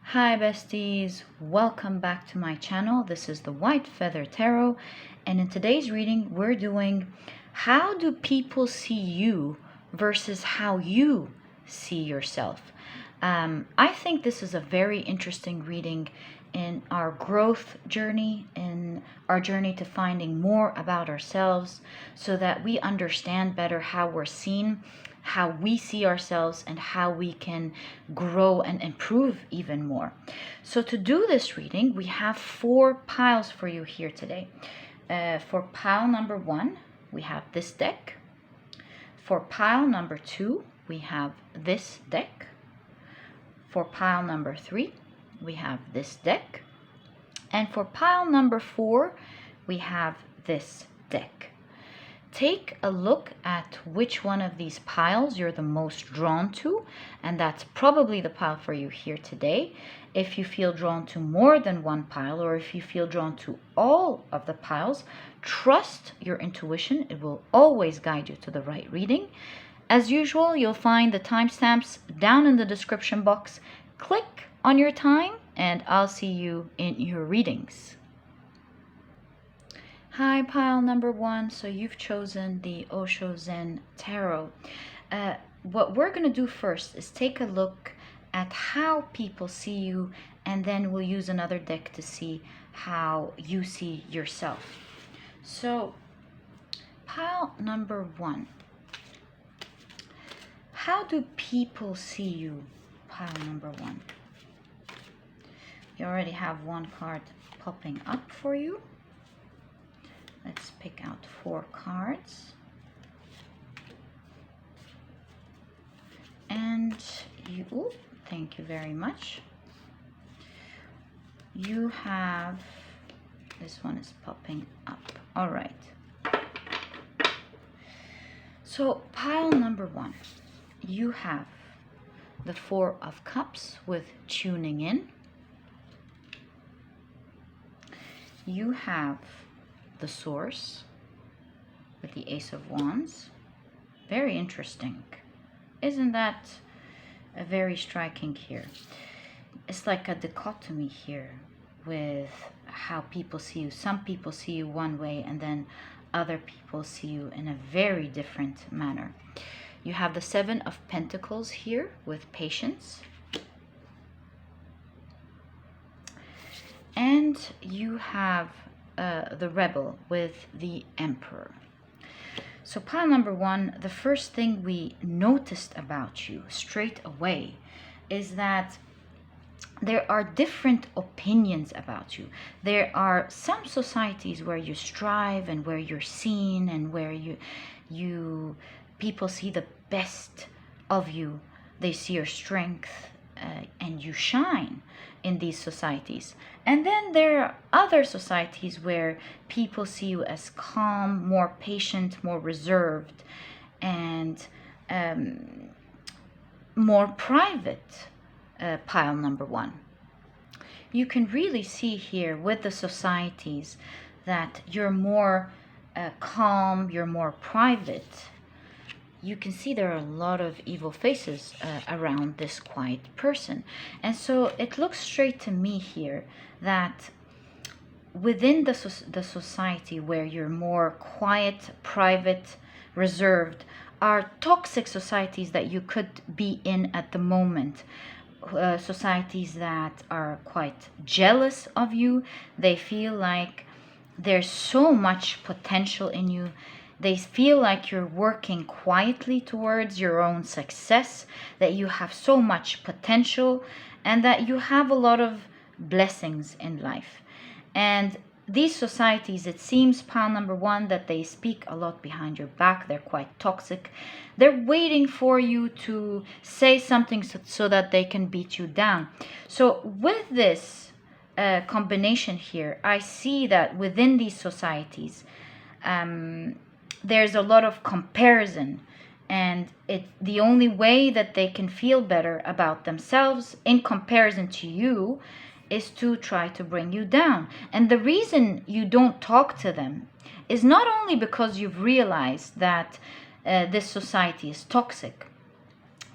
Hi besties, welcome back to my channel. This is the White Feather Tarot, and in today's reading we're doing how do people see you versus how you see yourself. I think this is a very interesting reading in our growth journey, in our journey to finding more about ourselves so that we understand better how we're seen, how we see ourselves, and how we can grow and improve even more. So to do this reading, we have 4 piles for you here today. For pile number 1, we have this deck. For pile number 2, we have this deck. For pile number 3, we have this deck. And for pile number 4, we have this deck. Take a look at which one of these piles you're the most drawn to, and that's probably the pile for you here today. If you feel drawn to more than one pile, or if you feel drawn to all of the piles, trust your intuition. It will always guide you to the right reading. As usual, you'll find the timestamps down in the description box. Click on your time, and I'll see you in your readings. Hi, pile number 1. So you've chosen the Osho Zen Tarot. What we're going to do first is take a look at how people see you, and then we'll use another deck to see how you see yourself. So, pile number 1. How do people see you? Pile number 1. You already have one card popping up for you. Let's pick out 4 cards. And you, thank you very much. You have, this one is popping up. All right. So pile number 1, you have the 4 of Cups with tuning in. You have the Source with the Ace of Wands. Very interesting. Isn't that a very striking here? It's like a dichotomy here with how people see you. Some people see you one way, and then other people see you in a very different manner. You have the 7 of Pentacles here with Patience. And you have the Rebel with the Emperor. So pile number 1, the first thing we noticed about you straight away is that there are different opinions about you. There are some societies where you strive and where you're seen and where people see the best of you. They see your strength and you shine in these societies. And then there are other societies where people see you as calm, more patient, more reserved, and more private. Pile number 1. You can really see here with the societies that you're more calm, you're more private. You can see there are a lot of evil faces around this quiet person. And so it looks straight to me here that within the society where you're more quiet, private, reserved, are toxic societies that you could be in at the moment. Societies that are quite jealous of you. They feel like there's so much potential in you. They feel like you're working quietly towards your own success, that you have so much potential, and that you have a lot of blessings in life. And these societies, it seems, pile number 1, that they speak a lot behind your back. They're quite toxic. They're waiting for you to say something so that they can beat you down. So with this combination here, I see that within these societies, there's a lot of comparison, and the only way that they can feel better about themselves in comparison to you is to try to bring you down. And the reason you don't talk to them is not only because you've realized that this society is toxic,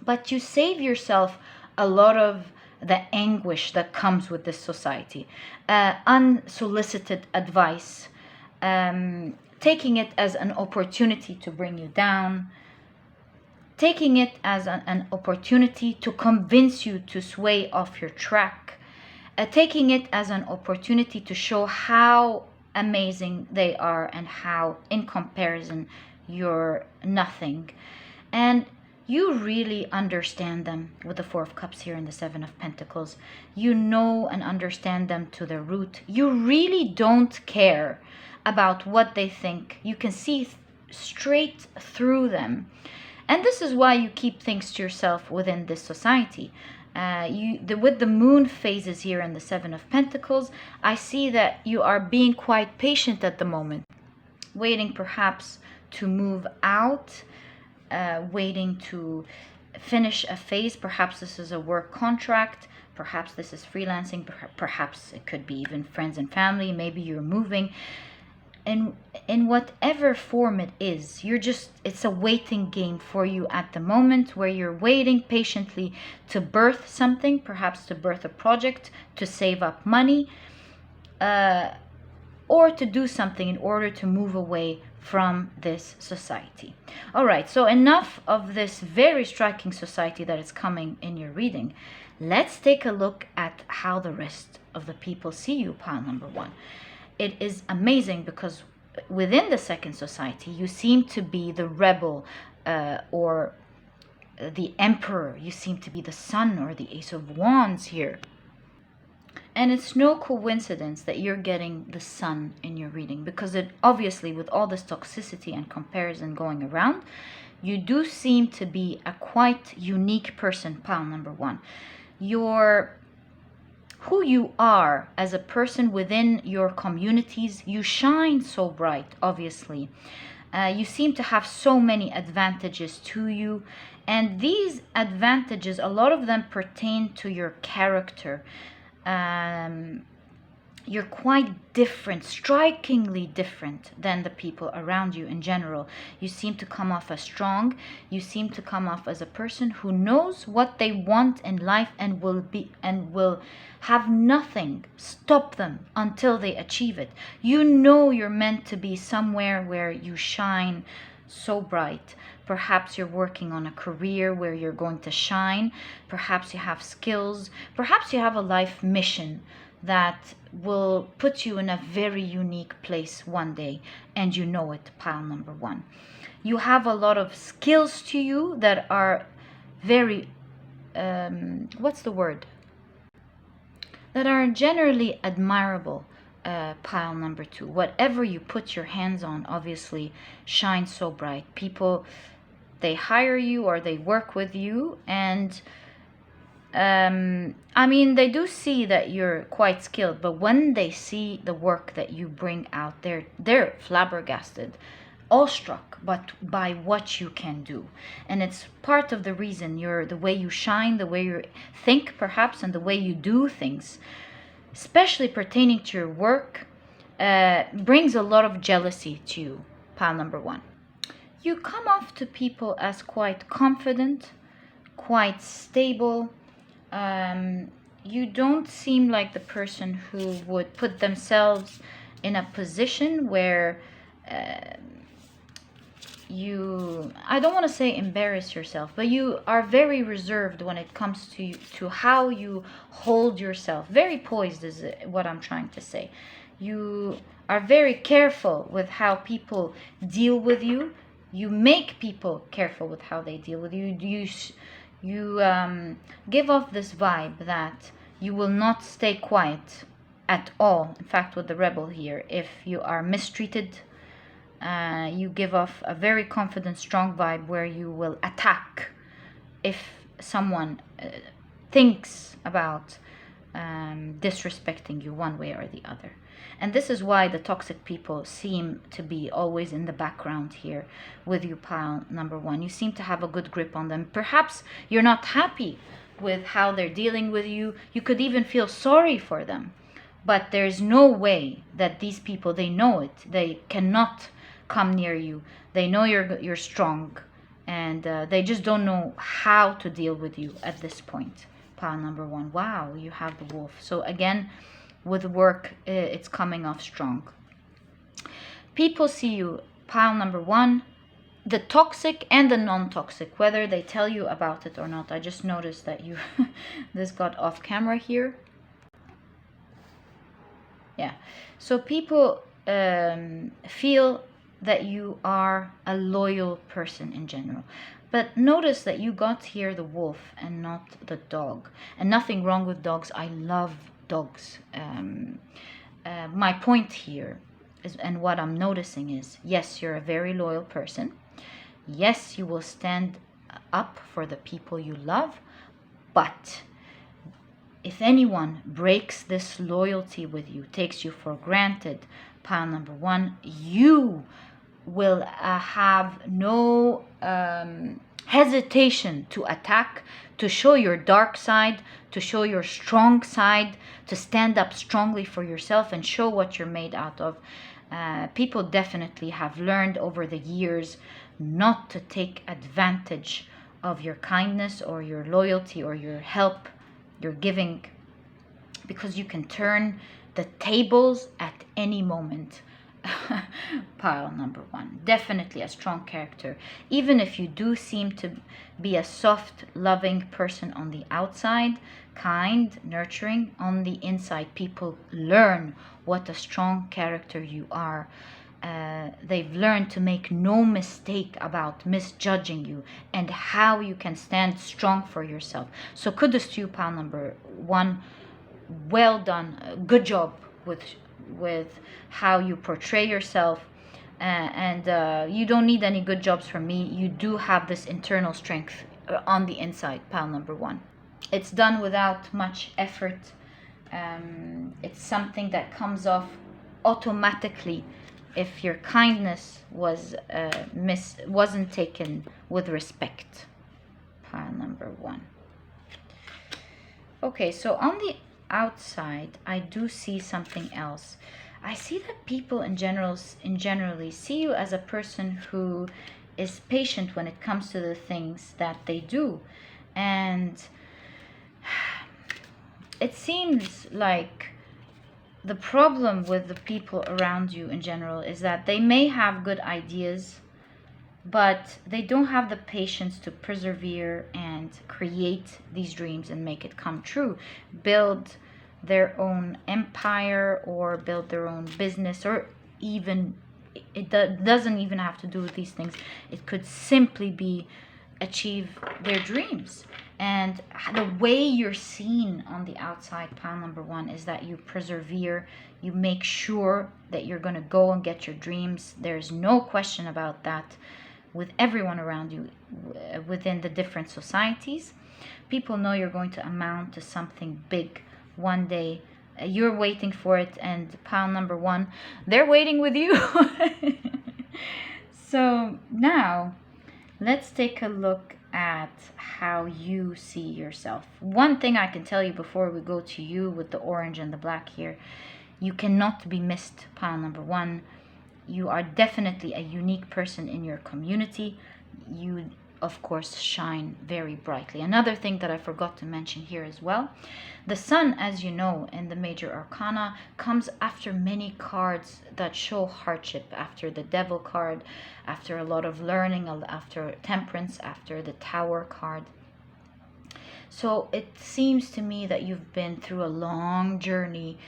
but you save yourself a lot of the anguish that comes with this society, unsolicited advice, taking it as an opportunity to bring you down, taking it as an opportunity to convince you to sway off your track, taking it as an opportunity to show how amazing they are and how, in comparison, you're nothing. And you really understand them with the Four of Cups here and the Seven of Pentacles. You know and understand them to their root. You really don't care about what they think. You can see straight through them. And this is why you keep things to yourself within this society. With the moon phases here and the Seven of Pentacles, I see that you are being quite patient at the moment, waiting perhaps to move out, waiting to finish a phase. Perhaps this is a work contract, perhaps this is freelancing, perhaps it could be even friends and family, maybe you're moving. In whatever form it is, it's a waiting game for you at the moment, where you're waiting patiently to birth something, perhaps to birth a project, to save up money, or to do something in order to move away from this society. All right, so enough of this very striking society that is coming in your reading. Let's take a look at how the rest of the people see you, pile number one. It is amazing because within the second society, you seem to be the rebel, or the emperor. You seem to be the sun or the ace of wands here. And it's no coincidence that you're getting the sun in your reading, because it obviously, with all this toxicity and comparison going around, you do seem to be a quite unique person, pile number one. Who you are as a person within your communities, you shine so bright, obviously. You seem to have so many advantages to you, and these advantages, a lot of them pertain to your character. You're quite different, strikingly different than the people around you in general. You seem to come off as strong. You seem to come off as a person who knows what they want in life and will have nothing stop them until they achieve it. You know you're meant to be somewhere where you shine so bright. Perhaps you're working on a career where you're going to shine. Perhaps you have skills. Perhaps you have a life mission that will put you in a very unique place one day, and you know it, pile number one. You have a lot of skills to you that are very, what's the word? That are generally admirable, pile number two. Whatever you put your hands on, obviously, shines so bright. People, they hire you or they work with you, and I mean, they do see that you're quite skilled, but when they see the work that you bring out, they're flabbergasted, awestruck, but by what you can do. And it's part of the reason the way you shine, the way you think, perhaps, and the way you do things, especially pertaining to your work, brings a lot of jealousy to you, pile number one. You come off to people as quite confident, quite stable. You don't seem like the person who would put themselves in a position where I don't want to say embarrass yourself, but you are very reserved when it comes to how you hold yourself. Very poised is what I'm trying to say. You are very careful with how people deal with you. You make people careful with how they deal with you. You give off this vibe that you will not stay quiet at all. In fact, with the rebel here, if you are mistreated, you give off a very confident, strong vibe where you will attack if someone thinks about disrespecting you one way or the other. And this is why the toxic people seem to be always in the background here with you, pile number one. You seem to have a good grip on them. Perhaps you're not happy with how they're dealing with you. You could even feel sorry for them. But there's no way that these people, they know it. They cannot come near you. They know you're strong. And they just don't know how to deal with you at this point, pile number 1. Wow, you have the wolf. So again, with work, it's coming off strong. People see you, pile number 1, the toxic and the non-toxic, whether they tell you about it or not. I just noticed that you this got off camera here. Yeah, so people feel that you are a loyal person in general. But notice that you got here the wolf and not the dog. And nothing wrong with dogs. I love dogs. My point here is, and what I'm noticing is, yes, you're a very loyal person. Yes, you will stand up for the people you love. But if anyone breaks this loyalty with you, takes you for granted, pile number 1, you will have no hesitation to attack, to show your dark side, to show your strong side, to stand up strongly for yourself and show what you're made out of. People definitely have learned over the years not to take advantage of your kindness or your loyalty or your help, your giving, because you can turn the tables at any moment. Pile number 1, definitely a strong character. Even if you do seem to be a soft, loving person on the outside, kind, nurturing, on the inside, people learn what a strong character you are. They've learned to make no mistake about misjudging you and how you can stand strong for yourself. So kudos to you, pile number 1. Well done. Good job with how you portray yourself. And you don't need any good jobs from me. You do have this internal strength on the inside, pile number 1. It's done without much effort. It's something that comes off automatically if your kindness wasn't taken with respect, pile number 1. Okay, so on the outside, I do see something else. I see that people in generally see you as a person who is patient when it comes to the things that they do. And it seems like the problem with the people around you in general is that they may have good ideas, but they don't have the patience to persevere and create these dreams and make it come true. Build their own empire or build their own business, or even doesn't even have to do with these things. It could simply be achieve their dreams. And the way you're seen on the outside, pile number 1, is that you persevere. You make sure that you're going to go and get your dreams. There's no question about that. With everyone around you within the different societies, people know you're going to amount to something big one day. You're waiting for it, and pile number 1, they're waiting with you. So now let's take a look at how you see yourself. One thing I can tell you before we go to you with the orange and the black here: you cannot be missed, pile number 1. You are definitely a unique person in your community. You, of course, shine very brightly. Another thing that I forgot to mention here as well: the sun, as you know, in the major arcana, comes after many cards that show hardship, after the devil card, after a lot of learning, after temperance, after the tower card. So it seems to me that you've been through a long journey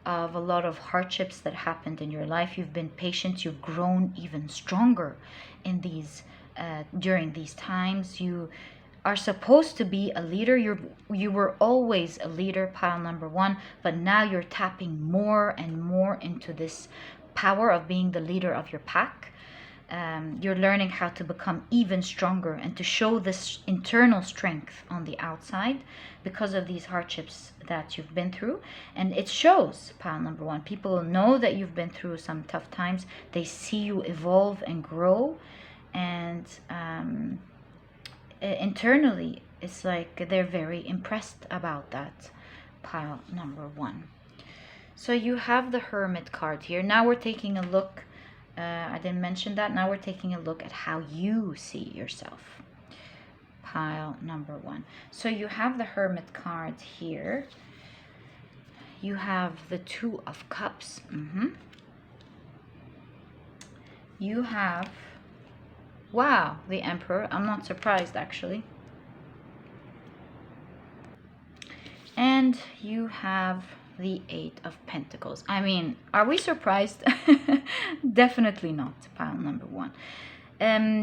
of a lot of hardships that happened in your life. You've been patient. You've grown even stronger in these during these times. You are supposed to be a leader. You were always a leader, pile number 1, but now you're tapping more and more into this power of being the leader of your pack. You're learning how to become even stronger and to show this internal strength on the outside because of these hardships that you've been through. And it shows, pile number 1. People know that you've been through some tough times. They see you evolve and grow. And internally, it's like they're very impressed about that, pile number 1. So you have the Hermit card here. Now we're taking a look. I didn't mention that. Now we're taking a look at how you see yourself. pile number 1. So you have the Hermit card here. You have the Two of Cups. You have, wow, the Emperor. I'm not surprised, actually. And you have the Eight of Pentacles. I mean, are we surprised? Definitely not, pile number 1.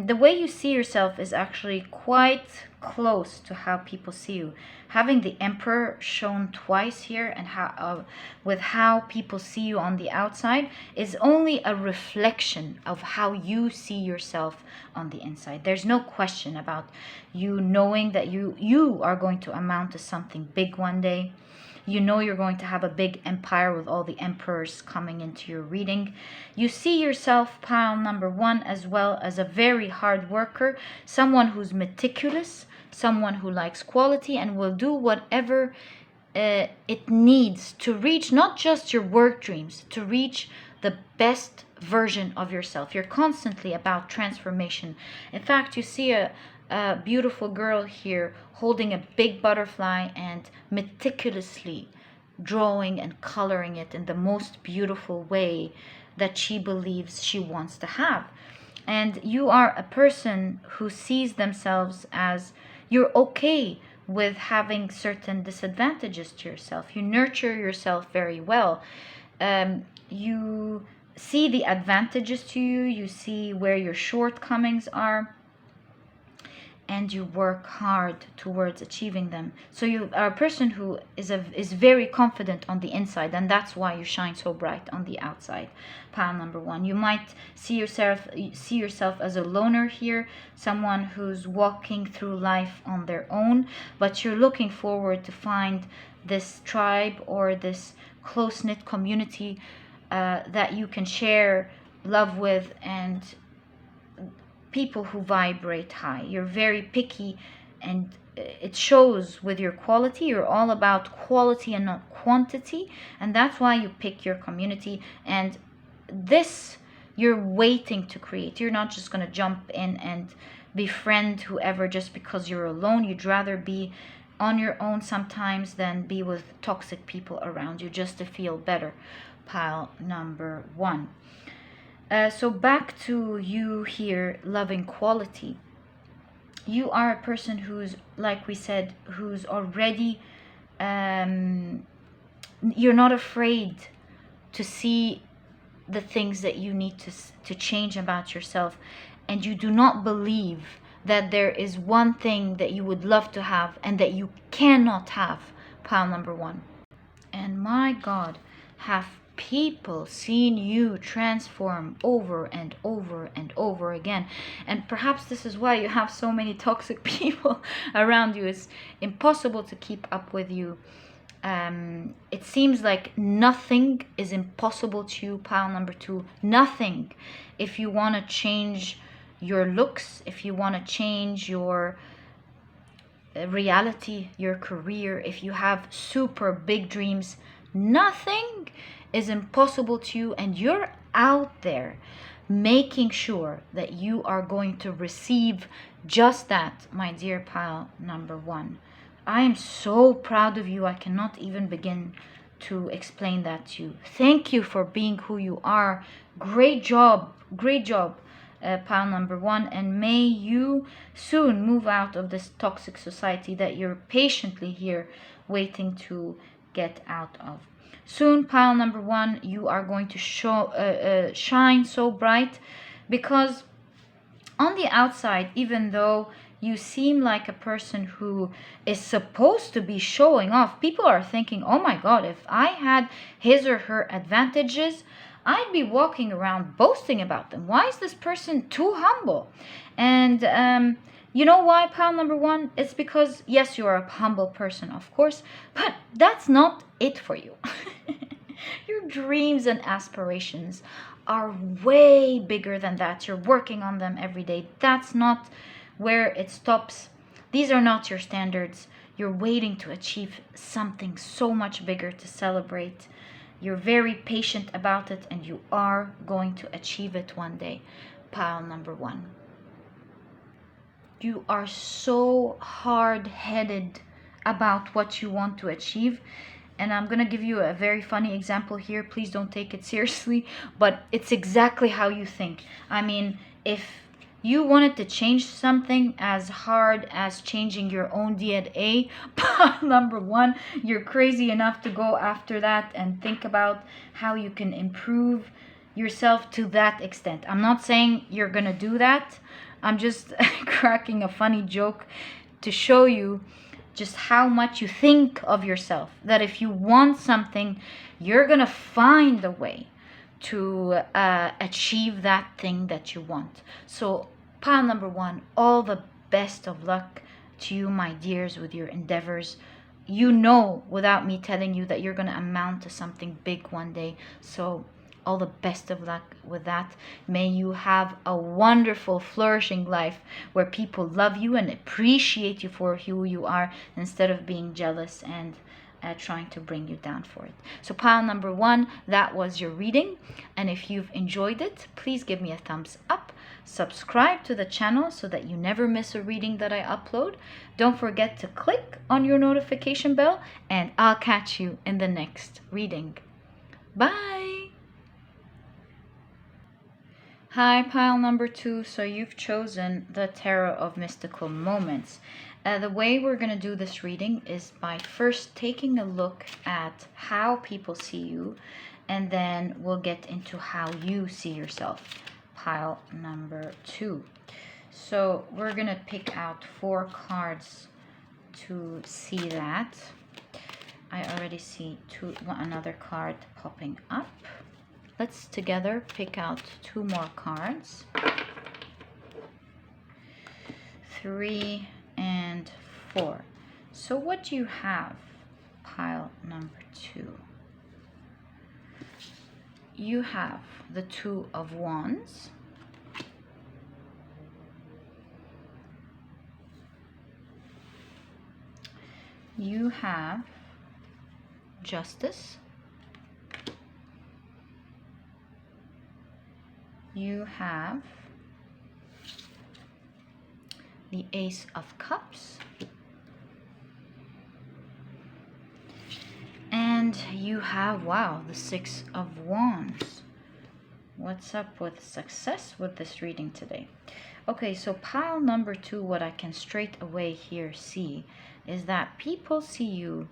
The way you see yourself is actually quite close to how people see you. Having the Emperor shown twice here, and how with how people see you on the outside, is only a reflection of how you see yourself on the inside. There's no question about you knowing that you are going to amount to something big one day. You know you're going to have a big empire with all the emperors coming into your reading. You see yourself, pile number 1, as well as a very hard worker, someone who's meticulous, someone who likes quality and will do whatever it needs to reach not just your work dreams, to reach the best version of yourself. You're constantly about transformation. In fact, you see a beautiful girl here holding a big butterfly and meticulously drawing and coloring it in the most beautiful way that she believes she wants to have. And you are a person who sees themselves as, you're okay with having certain disadvantages to yourself. You nurture yourself very well. You see the advantages to you. You see where your shortcomings are, and you work hard towards achieving them. So you are a person who is very confident on the inside, and that's why you shine so bright on the outside. Pile number 1. You might see yourself as a loner here, someone who's walking through life on their own, but you're looking forward to find this tribe or this close-knit community that you can share love with, and people who vibrate high. You're very picky, and it shows with your quality. You're all about quality and not quantity, and that's why you pick your community. And this you're waiting to create. You're not just going to jump in and befriend whoever just because you're alone. You'd rather be on your own sometimes than be with toxic people around you just to feel better. Pile number 1. So back to you here, loving quality. You are a person who's, like we said, who's already, you're not afraid to see the things that you need to change about yourself. And you do not believe that there is one thing that you would love to have and that you cannot have, pile number 1. And my God, have people seen you transform over and over and over again. And perhaps this is why you have so many toxic people around you. It's impossible to keep up with you. It seems like nothing is impossible to you, pile number 2. Nothing. If you want to change your looks, if you want to change your reality, your career, if you have super big dreams, nothing is impossible to you, and you're out there making sure that you are going to receive just that, my dear pile number 1. I am so proud of you. I cannot even begin to explain that to you. Thank you for being who you are. Great job, pile number 1, and may you soon move out of this toxic society that you're patiently here waiting to get out of. Soon, pile number 1, you are going to shine so bright, because on the outside, even though you seem like a person who is supposed to be showing off, people are thinking, oh my God, if I had his or her advantages, I'd be walking around boasting about them. Why is this person too humble? And you know why, pile number 1? It's because, yes, you are a humble person, of course, but that's not it for you. Your dreams and aspirations are way bigger than that. You're working on them every day. That's not where it stops. These are not your standards. You're waiting to achieve something so much bigger to celebrate. You're very patient about it, and you are going to achieve it one day. Pile number 1. You are so hard-headed about what you want to achieve. And I'm gonna give you a very funny example here. Please don't take it seriously, but it's exactly how you think. I mean, if you wanted to change something as hard as changing your own DNA, number one, you're crazy enough to go after that and think about how you can improve yourself to that extent. I'm not saying you're gonna do that. I'm just cracking a funny joke to show you just how much you think of yourself. That if you want something, you're gonna find a way to achieve that thing that you want. So pile number one, all the best of luck to you, my dears, with your endeavors. You know without me telling you that you're gonna amount to something big one day. So all the best of luck with that. May you have a wonderful, flourishing life where people love you and appreciate you for who you are, instead of being jealous and trying to bring you down for it. So pile number one, that was your reading. And if you've enjoyed it, please give me a thumbs up. Subscribe to the channel so that you never miss a reading that I upload. Don't forget to click on your notification bell, and I'll catch you in the next reading. Bye! Hi, pile number two. So you've chosen the Tarot of Mystical Moments. The way we're going to do this reading is by first taking a look at how people see you, and then we'll get into how you see yourself. Pile number two. So we're going to pick out 4 cards to see that. I already see another card popping up. Let's together pick out 2 more cards. 3 and 4. So what do you have, pile number 2? You have the 2 of Wands. You have Justice. You have the Ace of Cups. And you have, wow, the 6 of Wands. What's up with success with this reading today? Okay, so pile number 2, what I can straight away here see is that people see you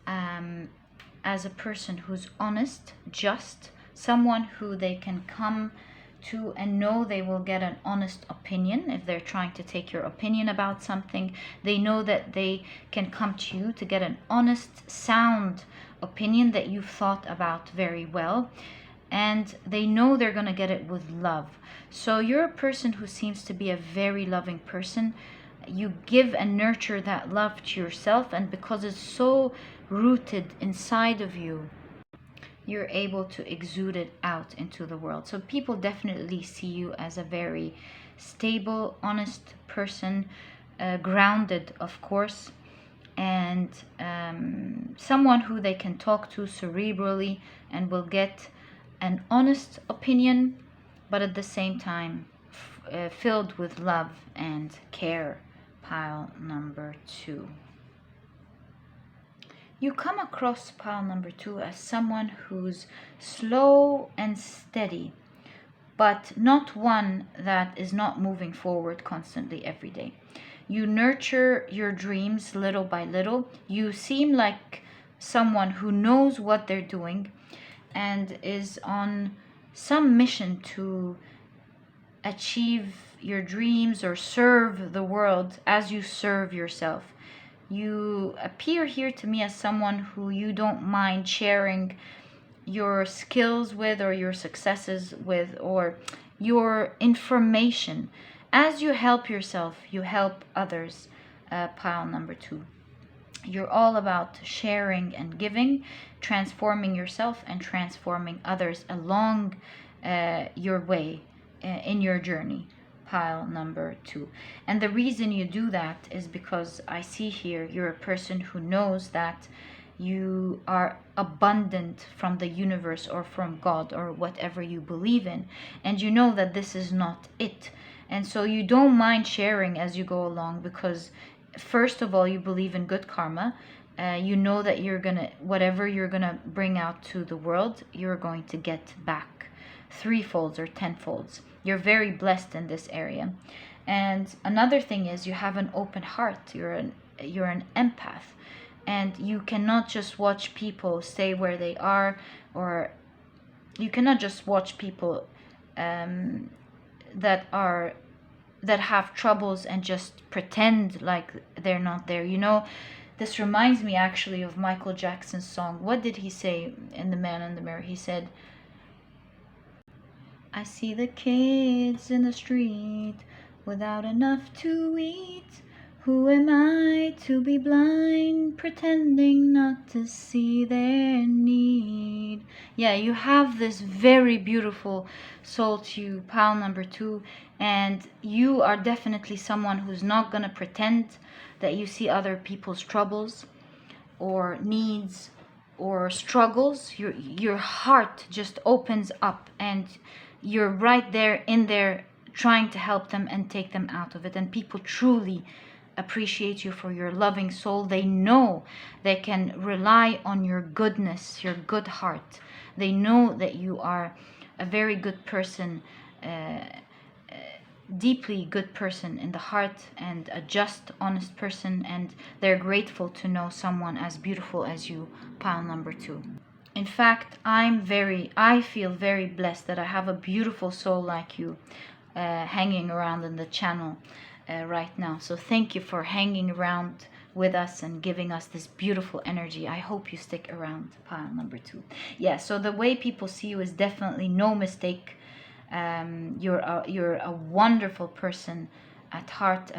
as a person who's honest, just, someone who they can come to and know they will get an honest opinion. If they're trying to take your opinion about something, they know that they can come to you to get an honest, sound opinion that you've thought about very well, and they know they're going to get it with love. So you're a person who seems to be a very loving person. You give and nurture that love to yourself, and because it's so rooted inside of you, you're able to exude it out into the world. So people definitely see you as a very stable, honest person, grounded, of course, and someone who they can talk to cerebrally and will get an honest opinion, but at the same time filled with love and care. Pile number 2. You come across pile number 2 as someone who's slow and steady, but not one that is not moving forward constantly every day. You nurture your dreams little by little. You seem like someone who knows what they're doing and is on some mission to achieve your dreams or serve the world as you serve yourself. You appear here to me as someone who you don't mind sharing your skills with, or your successes with, or your information. As you help yourself, you help others. Pile number 2. You're all about sharing and giving, transforming yourself and transforming others along your way in your journey. Pile number 2. And the reason you do that is because I see here you're a person who knows that you are abundant from the universe or from God or whatever you believe in, and you know that this is not it, And so you don't mind sharing as you go along, because first of all, you believe in good karma. You know that whatever you're gonna bring out to the world, you're going to get back threefolds or tenfolds. You're very blessed in this area. And another thing is, you have an open heart. You're an empath, and you cannot just watch people stay where they are, or you cannot just watch people that have troubles and just pretend like they're not there. This reminds me actually of Michael Jackson's song. What did he say in The Man in the Mirror? He said, I see the kids in the street without enough to eat. Who am I to be blind, pretending not to see their need? Yeah, you have this very beautiful soul to you, pile number 2, and you are definitely someone who's not gonna pretend that you see other people's troubles or needs or struggles. Your heart just opens up, and you're right there in there trying to help them and take them out of it. And people truly appreciate you for your loving soul. They know they can rely on your goodness, your good heart. They know that you are a very good person, deeply good person in the heart, and a just, honest person, and they're grateful to know someone as beautiful as you, pile number 2. In fact, I feel very blessed that I have a beautiful soul like you hanging around in the channel right now. So thank you for hanging around with us and giving us this beautiful energy. I hope you stick around, pile number 2. Yeah, so the way people see you is definitely no mistake. You're a wonderful person at heart,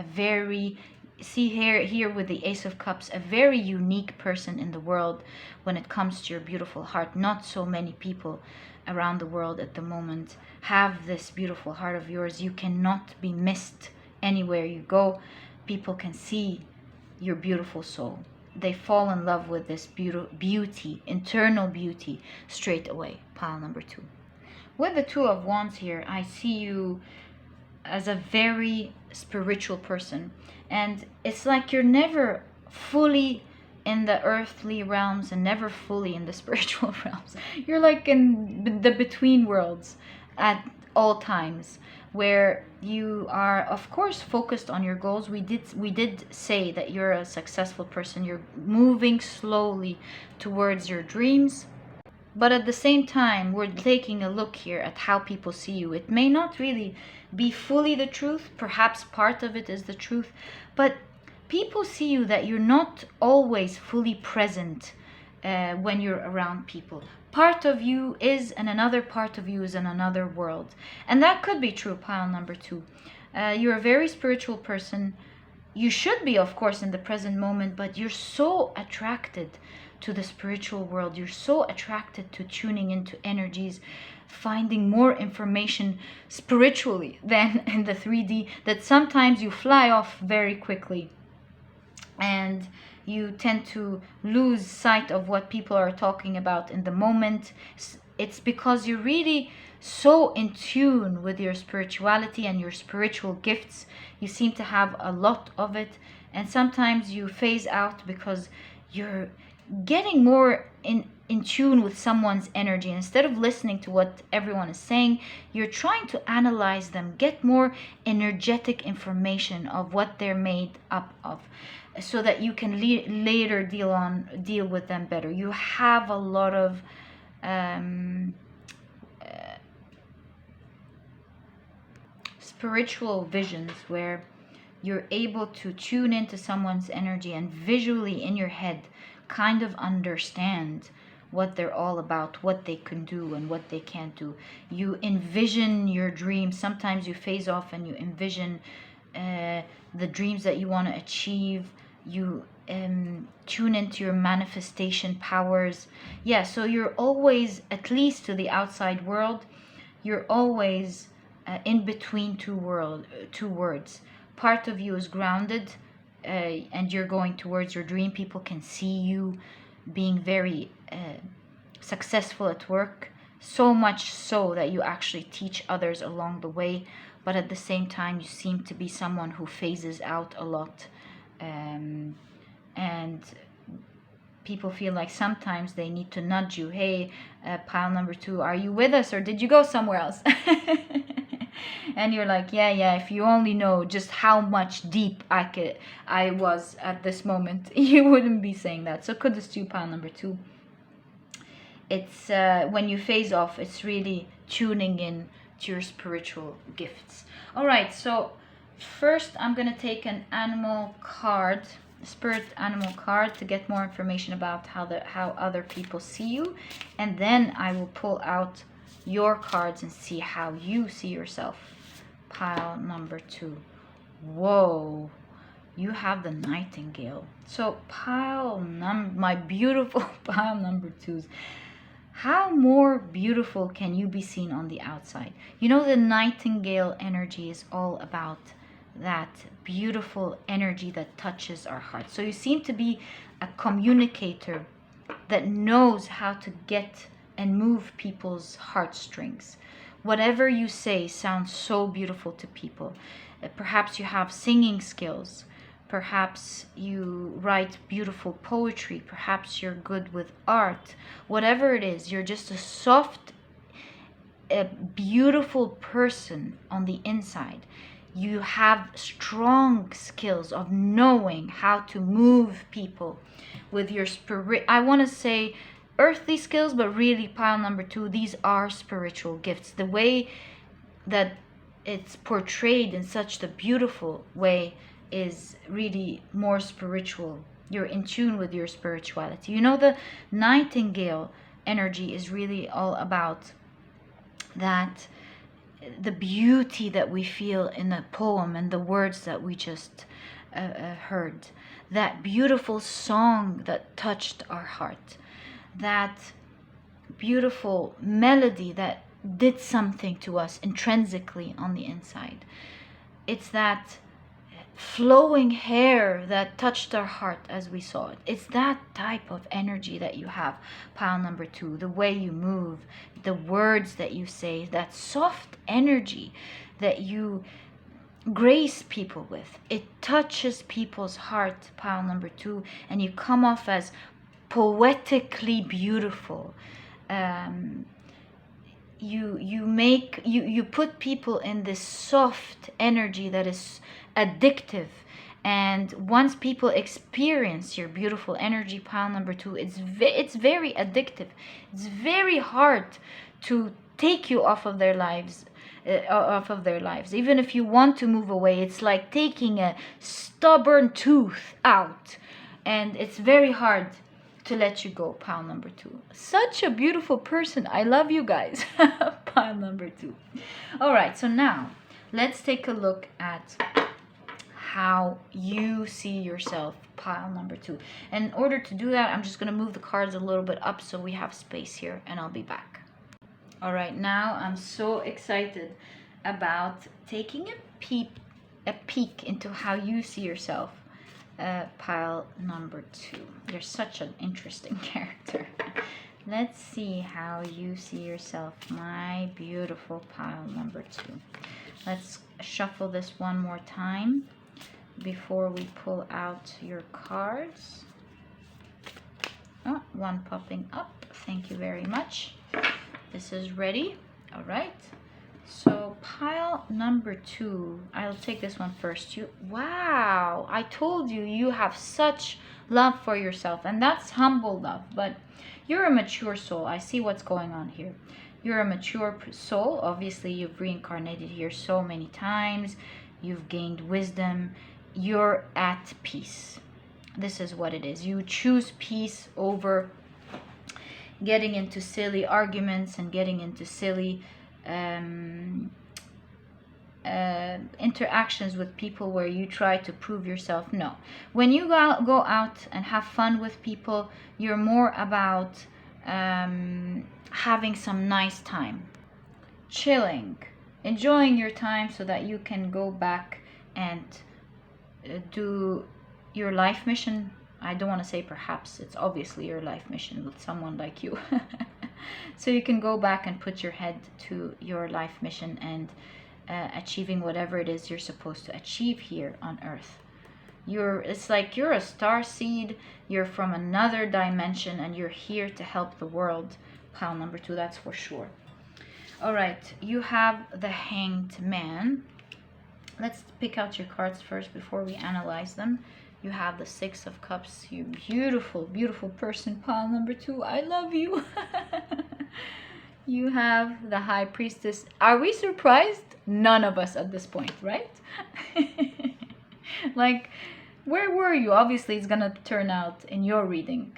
see here with the Ace of Cups, a very unique person in the world when it comes to your beautiful heart. Not so many people around the world at the moment have this beautiful heart of yours. You cannot be missed anywhere you go. People can see your beautiful soul. They fall in love with this beauty, internal beauty, straight away, pile number 2. With the Two of Wands here, I see you as a very spiritual person, and it's like you're never fully in the earthly realms and never fully in the spiritual realms. You're like in the between worlds at all times, where you are of course focused on your goals. We did say that you're a successful person. You're moving slowly towards your dreams. But at the same time, we're taking a look here at how people see you. It may not really be fully the truth. Perhaps part of it is the truth. But people see you that you're not always fully present when you're around people. Part of you is, and another part of you is in another world. And that could be true, pile number 2. You're a very spiritual person. You should be, of course, in the present moment, but you're so attracted to the spiritual world. You're so attracted to tuning into energies, finding more information spiritually than in the 3D, that sometimes you fly off very quickly and you tend to lose sight of what people are talking about in the moment. It's because you're really so in tune with your spirituality and your spiritual gifts. You seem to have a lot of it, and sometimes you phase out because you're getting more in tune with someone's energy. Instead of listening to what everyone is saying, you're trying to analyze them, get more energetic information of what they're made up of, so that you can later deal with them better. You have a lot of spiritual visions where you're able to tune into someone's energy and visually in your head kind of understand what they're all about, what they can do and what they can't do. You envision your dreams. Sometimes you phase off and you envision the dreams that you want to achieve. You tune into your manifestation powers. Yeah, so you're always, at least to the outside world, you're always in between two words. Part of you is grounded, and you're going towards your dream. People can see you being very successful at work, so much so that you actually teach others along the way. but at the same time you seem to be someone who phases out a lot, and people feel like sometimes they need to nudge you. Hey, pile number 2, are you with us or did you go somewhere else? And you're like, yeah, if you only know just how much deep I was at this moment, you wouldn't be saying that. So kudos to you, pile number 2. It's when you phase off, it's really tuning in to your spiritual gifts. All right, so first I'm gonna take an animal card, spirit animal card, to get more information about how other people see you, and then I will pull out your cards and see how you see yourself. Pile number 2. Whoa, you have the nightingale. So my beautiful pile number 2s, how more beautiful can you be seen on the outside? You know, the nightingale energy is all about that beautiful energy that touches our heart. So you seem to be a communicator that knows how to get and move people's heartstrings. Whatever you say sounds so beautiful to people. Perhaps you have singing skills. Perhaps you write beautiful poetry. Perhaps you're good with art. Whatever it is, you're just a soft, beautiful person on the inside. You have strong skills of knowing how to move people with your spirit. I want to say earthly skills, but really, pile number 2, these are spiritual gifts. The way that it's portrayed in such a beautiful way is really more spiritual. You're in tune with your spirituality. You know, the nightingale energy is really all about that, the beauty that we feel in the poem and the words that we just heard, that beautiful song that touched our heart, that beautiful melody that did something to us intrinsically on the inside. It's that flowing hair that touched our heart as we saw it. It's that type of energy that you have, pile number 2. The way you move, the words that you say, that soft energy that you grace people with. It touches people's heart, pile number 2, and you come off as poetically beautiful. You put people in this soft energy that is addictive, and once people experience your beautiful energy, pile number 2, it's very addictive. It's very hard to take you off of their lives. Even if you want to move away, it's like taking a stubborn tooth out, and it's very hard to let you go, pile number 2. Such a beautiful person. I love you guys. Pile number 2. All right, so now let's take a look at how you see yourself, pile number 2. And in order to do that, I'm just going to move the cards a little bit up so we have space here, and I'll be back. All right, now I'm so excited about taking a peek into how you see yourself, pile number 2. You're such an interesting character. Let's see how you see yourself, my beautiful pile number 2. Let's shuffle this one more time before we pull out your cards. Oh, one popping up. Thank you very much. This is ready. All right. So pile number 2, I'll take this one first. Wow, I told you, you have such love for yourself, and that's humble love, but you're a mature soul. I see what's going on here. You're a mature soul. Obviously, you've reincarnated here so many times. You've gained wisdom. You're at peace. This is what it is. You choose peace over getting into silly arguments and getting into silly interactions with people where you try to prove yourself. No. When you go out and have fun with people, you're more about having some nice time, chilling, enjoying your time so that you can go back and do your life mission. I don't want to say perhaps, it's obviously your life mission with someone like you. So you can go back and put your head to your life mission and achieving whatever it is you're supposed to achieve here on earth. It's like you're a star seed, you're from another dimension, and you're here to help the world. Pile number 2, that's for sure. All right, you have the Hanged Man. Let's pick out your cards first before we analyze them. You have the 6 of Cups. You beautiful, beautiful person, pile number 2. I love you. You have the High Priestess. Are we surprised? None of us at this point, right? Like, where were you? Obviously, it's going to turn out in your reading,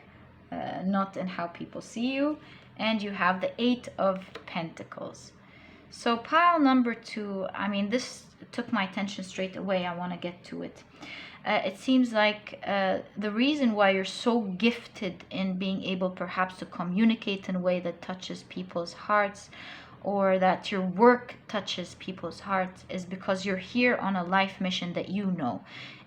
not in how people see you. And you have the 8 of Pentacles. So pile number 2, I mean, this took my attention straight away. I want to get to it. It seems like the reason why you're so gifted in being able perhaps to communicate in a way that touches people's hearts, or that your work touches people's hearts, is because you're here on a life mission that you know.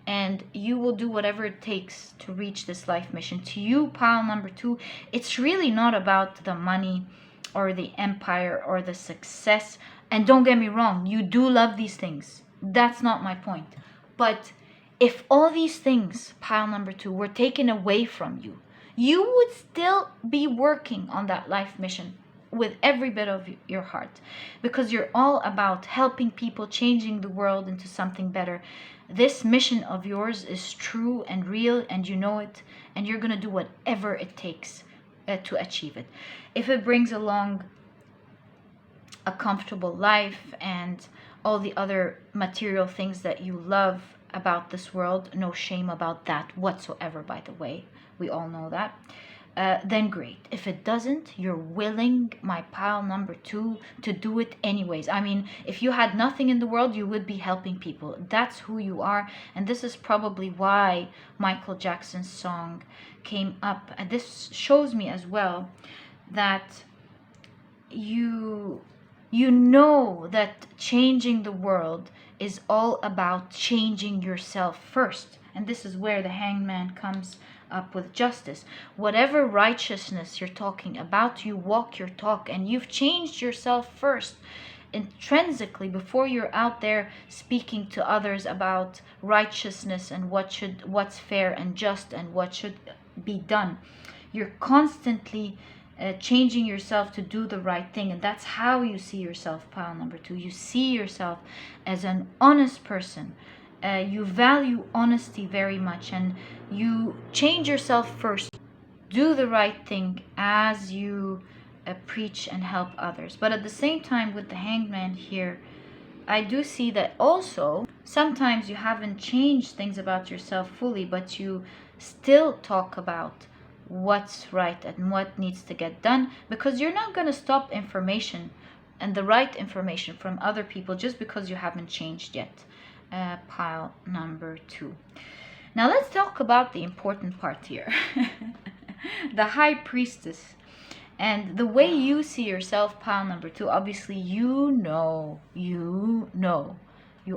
And you will do whatever it takes to reach this life mission. To you, pile number 2, it's really not about the money or the empire or the success. And don't get me wrong, you do love these things. That's not my point. But if all these things, pile number 2, were taken away from you, you would still be working on that life mission with every bit of your heart, because you're all about helping people, changing the world into something better. This mission of yours is true and real, and you know it, and you're going to do whatever it takes to achieve it. If it brings along a comfortable life and all the other material things that you love about this world, no shame about that whatsoever, by the way. We all know that. Then great. If it doesn't, you're willing, my pile number 2, to do it anyways. I mean, if you had nothing in the world, you would be helping people. That's who you are. And this is probably why Michael Jackson's song came up. And this shows me as well that you know that changing the world is all about changing yourself first. And this is where the Hanged Man comes up with justice. Whatever righteousness you're talking about, you walk your talk, and you've changed yourself first intrinsically before you're out there speaking to others about righteousness and what's fair and just and what should be done. You're constantly changing yourself to do the right thing, and that's how you see yourself, pile number 2. You see yourself as an honest person. You value honesty very much, and you change yourself first. Do the right thing as you preach and help others. But at the same time, with the Hanged Man here, I do see that also sometimes you haven't changed things about yourself fully, but you still talk about what's right and what needs to get done, because you're not going to stop information and the right information from other people just because you haven't changed yet. Pile number 2. Now let's talk about the important part here. The High Priestess. And the way you see yourself, pile number 2, obviously you know you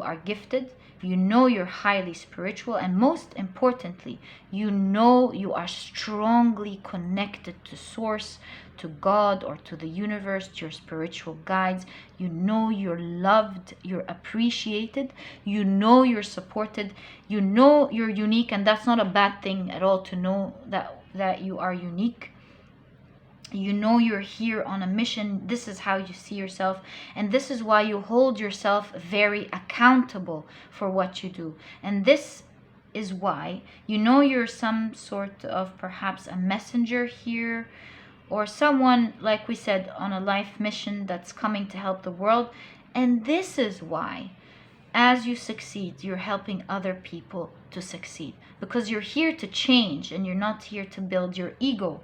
are gifted, you know you're highly spiritual, and most importantly, you know you are strongly connected to Source, to God, or to the universe, to your spiritual guides. You know you're loved, you're appreciated, you know you're supported, you know you're unique, and that's not a bad thing at all to know that you are unique. You know you're here on a mission. This is how you see yourself, and this is why you hold yourself very accountable for what you do. And this is why you know you're some sort of perhaps a messenger here, or someone, like we said, on a life mission that's coming to help the world. And this is why, as you succeed, you're helping other people to succeed, because you're here to change and you're not here to build your ego.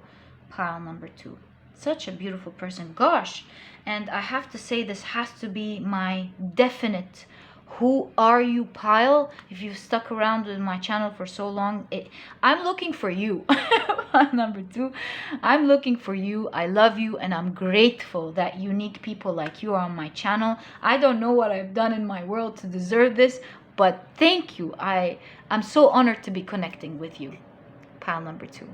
Pile number 2. Such a beautiful person. Gosh. And I have to say, this has to be my definite who are you pile. If you've stuck around with my channel for so long, I'm looking for you. Pile number 2. I'm looking for you. I love you, and I'm grateful that unique people like you are on my channel. I don't know what I've done in my world to deserve this, but thank you. I'm so honored to be connecting with you. Pile number 2.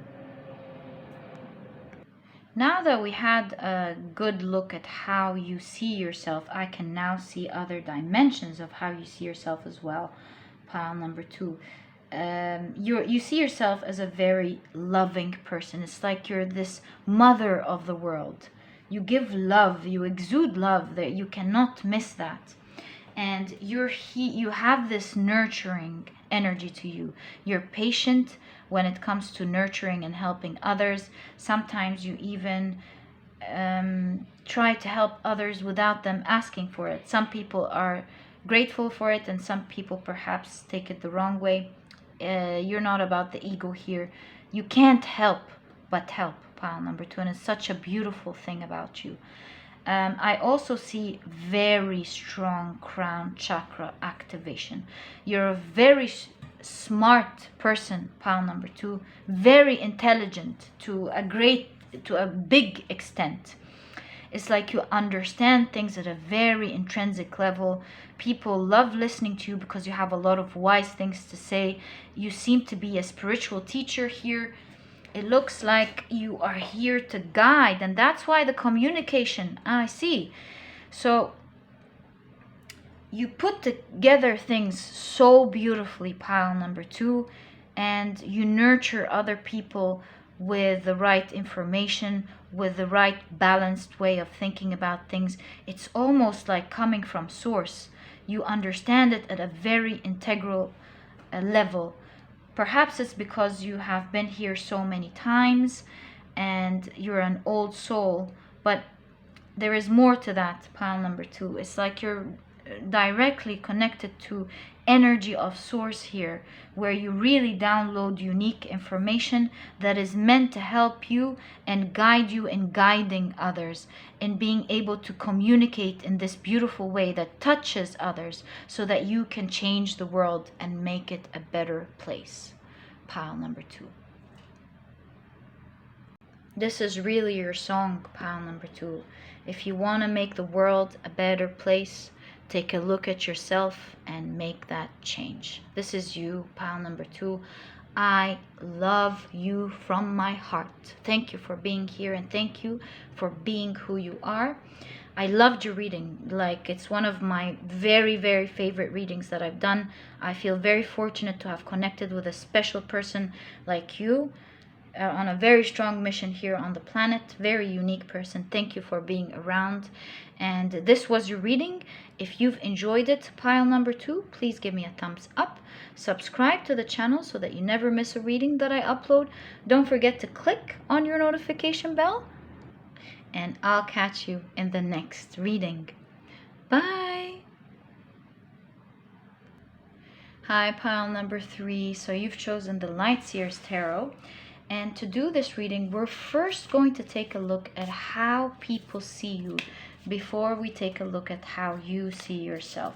Now that we had a good look at how you see yourself, I can now see other dimensions of how you see yourself as well. Pile number 2. You see yourself as a very loving person. It's like you're this mother of the world. You give love, you exude love, that you cannot miss that. And you have this nurturing energy to you. You're patient when it comes to nurturing and helping others. Sometimes you even try to help others without them asking for it. Some people are grateful for it, and some people perhaps take it the wrong way. You're not about the ego here. You can't help but help, pile number 2, and it's such a beautiful thing about you. I also see very strong crown chakra activation. You're a very smart person, pile number 2, very intelligent to a big extent. It's like you understand things at a very intrinsic level. People love listening to you because you have a lot of wise things to say. You seem to be a spiritual teacher here. It looks like you are here to guide, and that's why the communication, I see. So you put together things so beautifully, pile number 2, and you nurture other people with the right information, with the right balanced way of thinking about things. It's almost like coming from source. You understand it at a very integral level. Perhaps it's because you have been here so many times and you're an old soul, but there is more to that, pile number 2. It's like you're directly connected to energy of source here, where you really download unique information that is meant to help you and guide you in guiding others, in being able to communicate in this beautiful way that touches others so that you can change the world and make it a better place, pile number 2. This is really your song, pile number 2. If you want to make the world a better place, take a look at yourself and make that change. This is you, pile number 2. I love you from my heart. Thank you for being here, and thank you for being who you are. I loved your reading. Like, it's one of my very, very favorite readings that I've done. I feel very fortunate to have connected with a special person like you. On a very strong mission here on the planet. Very unique person. Thank you for being around. And this was your reading. If you've enjoyed it, pile number 2, please give me a thumbs up. Subscribe to the channel so that you never miss a reading that I upload. Don't forget to click on your notification bell. And I'll catch you in the next reading. Bye. Hi, pile number 3. So you've chosen the Light Seer's Tarot. And to do this reading, we're first going to take a look at how people see you before we take a look at how you see yourself.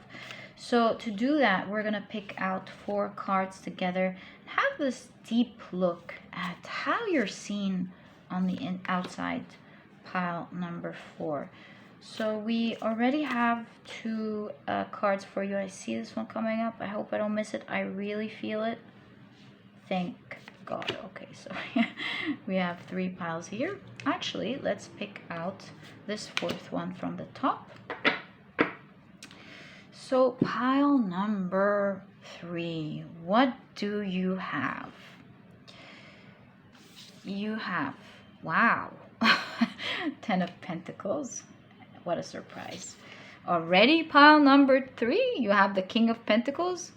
So to do that, we're going to pick out 4 cards together and have this deep look at how you're seen on the outside, pile number 4. So we already have 2 cards for you. I see this one coming up. I hope I don't miss it. I really feel it. Thank God. Okay, so we have 3 piles here. Actually, let's pick out this 4th one from the top. So pile number 3, what do you have? You have, wow, 10 of Pentacles. What a surprise. Already pile number 3, you have the King of Pentacles.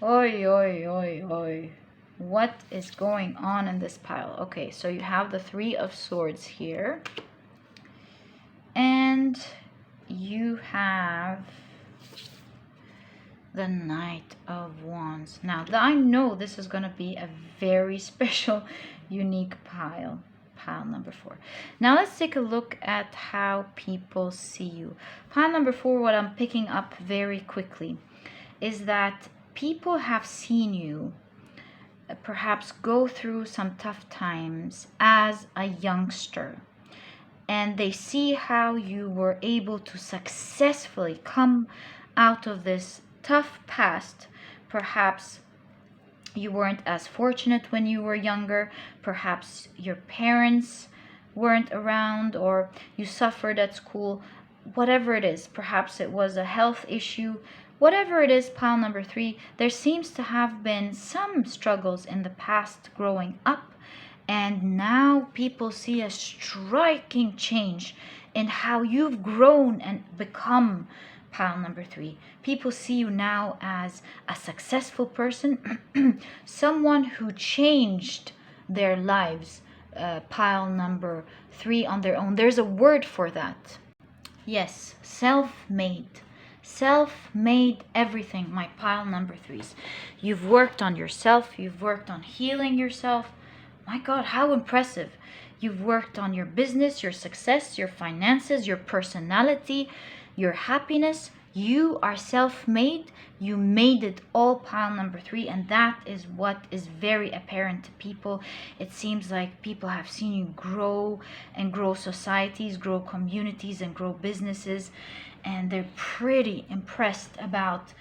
Oi, oi, oi, oi. What is going on in this pile? Okay, so you have the 3 of Swords here. And you have the Knight of Wands. Now, I know this is going to be a very special, unique pile. Pile number 4. Now, let's take a look at how people see you. Pile number 4, what I'm picking up very quickly is that people have seen you perhaps go through some tough times as a youngster, and they see how you were able to successfully come out of this tough past. Perhaps you weren't as fortunate when you were younger. Perhaps your parents weren't around, or you suffered at school, whatever it is, perhaps it was a health issue, whatever it is, pile number 3, there seems to have been some struggles in the past growing up, and now people see a striking change in how you've grown and become, pile number 3. People see you now as a successful person, someone who changed their lives, pile number 3 on their own. There's a word for that. Yes, self-made. Self-made everything, my pile number 3s. You've worked on yourself. You've worked on healing yourself. My God, how impressive. You've worked on your business, your success, your finances, your personality, your happiness. You are self-made. You made it all, pile number 3, and that is what is very apparent to people. It seems like people have seen you grow and grow societies, grow communities, and grow businesses, and they're pretty impressed about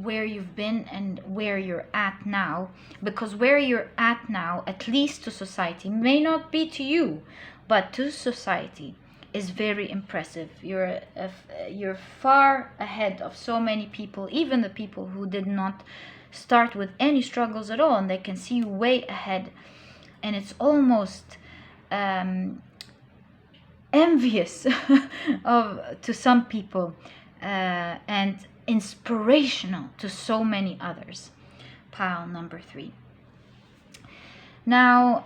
where you've been and where you're at now, because where you're at now, at least to society, may not be to you, but to society, is very impressive. You're far ahead of so many people, even the people who did not start with any struggles at all, and they can see you way ahead, and it's almost envious to some people, and inspirational to so many others, pile number 3. Now,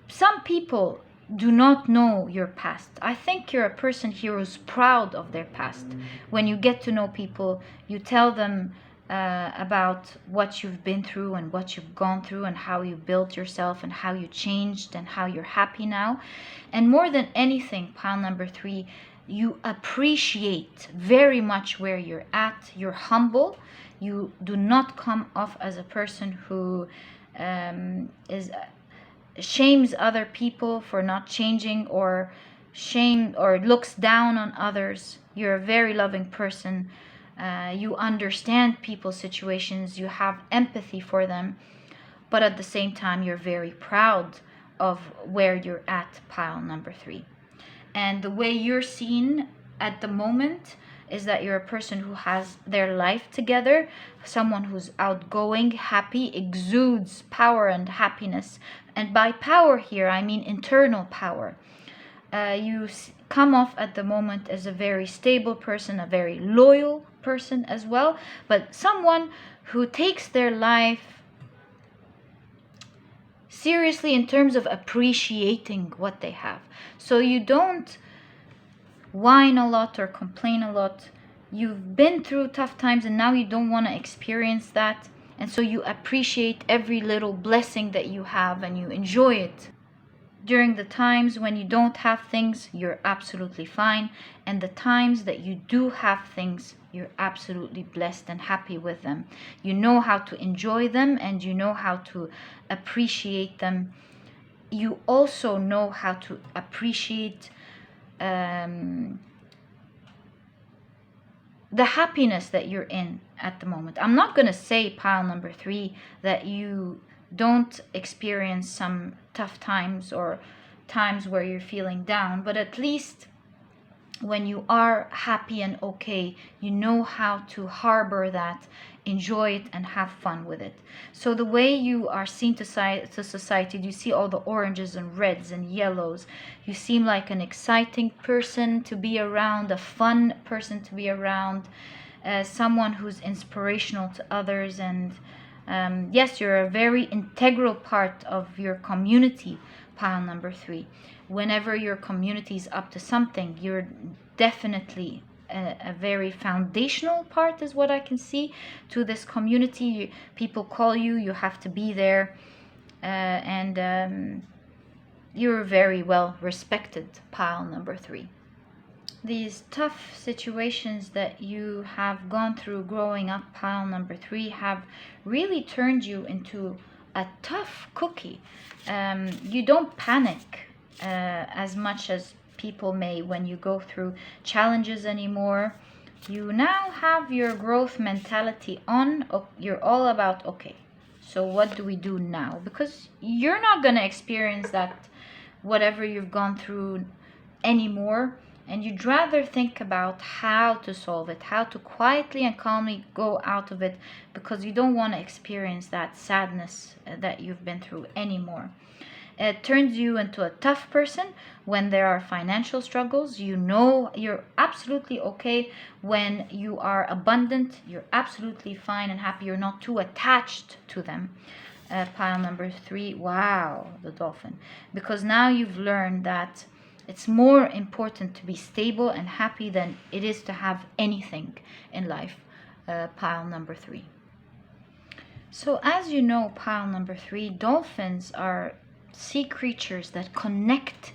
some people do not know your past. I think you're a person here who's proud of their past. When you get to know people, you tell them about what you've been through and what you've gone through and how you built yourself and how you changed and how you're happy now. And more than anything, pile number 3, you appreciate very much where you're at. You're humble. You do not come off as a person who shames other people for not changing, or looks down on others. You're a very loving person. You understand people's situations. You have empathy for them, but at the same time, you're very proud of where you're at, pile number 3. And the way you're seen at the moment is that you're a person who has their life together, someone who's outgoing, happy, exudes power and happiness. And by power here, I mean internal power. You come off at the moment as a very stable person, a very loyal person as well, but someone who takes their life seriously in terms of appreciating what they have. So you don't whine a lot or complain a lot. You've been through tough times and now you don't want to experience that. And so you appreciate every little blessing that you have and you enjoy it. During the times when you don't have things, you're absolutely fine. And the times that you do have things, you're absolutely blessed and happy with them. You know how to enjoy them and you know how to appreciate them. You also know how to appreciate the happiness that you're in at the moment. I'm not going to say, pile number 3, that you don't experience some tough times or times where you're feeling down, but at least when you are happy and okay, you know how to harbor that, enjoy it, and have fun with it. So the way you are seen to society, you see all the oranges and reds and yellows. You seem like an exciting person to be around, a fun person to be around, someone who's inspirational to others. And yes, you're a very integral part of your community, pile number 3. Whenever your community is up to something, you're definitely a very foundational part, is what I can see, to this community. People call you, you have to be there, and you're very well respected, pile number 3. These tough situations that you have gone through growing up, pile number 3, have really turned you into a tough cookie. You don't panic as much as people may when you go through challenges anymore. You now have your growth mentality on. You're all about, okay, so what do we do now? Because you're not going to experience that whatever you've gone through anymore, and you'd rather think about how to solve it, how to quietly and calmly go out of it, because you don't want to experience that sadness that you've been through anymore. It turns you into a tough person when there are financial struggles. You know you're absolutely okay when you are abundant. You're absolutely fine and happy. You're not too attached to them. Pile number 3. Wow, the dolphin. Because now you've learned that it's more important to be stable and happy than it is to have anything in life. Pile number 3. So as you know, pile number 3, dolphins are sea creatures that connect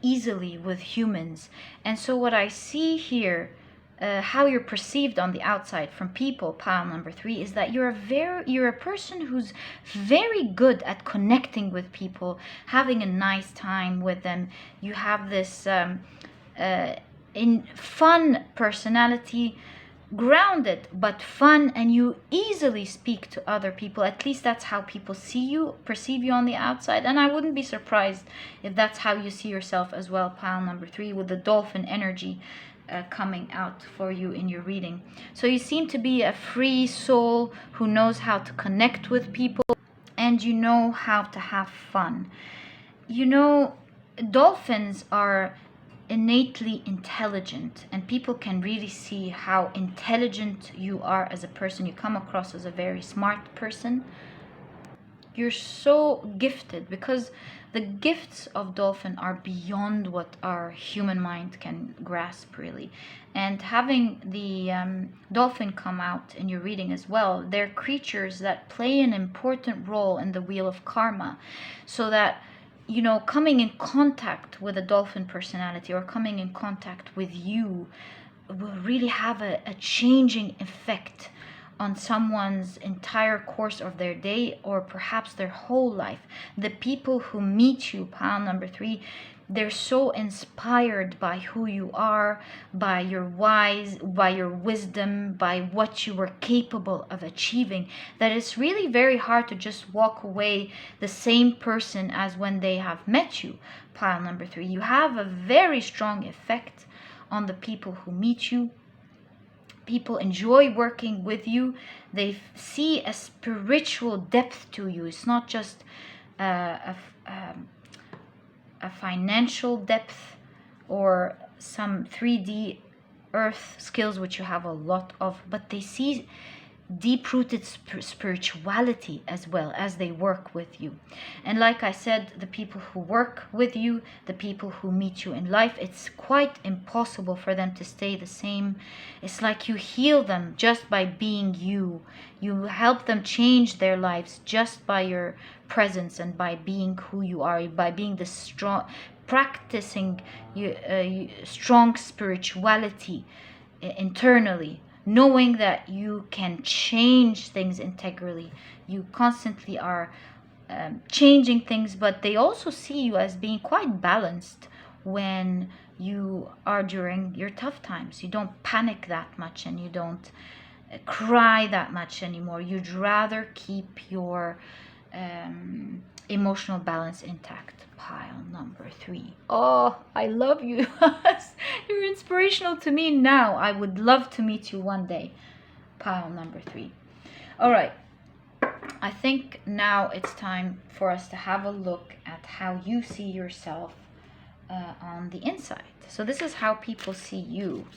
easily with humans. And so what I see here, how you're perceived on the outside from people, pile number 3, is that you're a person who's very good at connecting with people, having a nice time with them. You have this in fun personality, grounded but fun, and you easily speak to other people. At least that's how people see you, perceive you on the outside, and I wouldn't be surprised if that's how you see yourself as well, pile number 3, with the dolphin energy coming out for you in your reading. So you seem to be a free soul who knows how to connect with people, and you know how to have fun. You know, dolphins are innately intelligent, and people can really see how intelligent you are as a person. You come across as a very smart person. You're so gifted, because the gifts of dolphin are beyond what our human mind can grasp, really. And having the dolphin come out in your reading as well, they're creatures that play an important role in the wheel of karma, so that, you know, coming in contact with a dolphin personality or coming in contact with you will really have a changing effect on someone's entire course of their day, or perhaps their whole life. The people who meet you, pile number 3, they're so inspired by who you are, by your by your wisdom, by what you were capable of achieving, that it's really very hard to just walk away the same person as when they have met you, pile number 3. You have a very strong effect on the people who meet you. People enjoy working with you. They see a spiritual depth to you. It's not just a financial depth or some 3D earth skills, which you have a lot of, but they see deep-rooted spirituality as well as they work with you. And like I said, the people who work with you, the people who meet you in life, it's quite impossible for them to stay the same. It's like you heal them just by being you. You help them change their lives just by your presence and by being who you are, by being the strong, practicing strong spirituality internally, knowing that you can change things integrally. You constantly are changing things, but they also see you as being quite balanced when you are during your tough times. You don't panic that much, and you don't cry that much anymore. You'd rather keep your emotional balance intact, pile number 3. Oh, I love you. You're inspirational to me now. I would love to meet you one day, pile number 3. All right, I think now it's time for us to have a look at how you see yourself on the inside. So this is how people see you,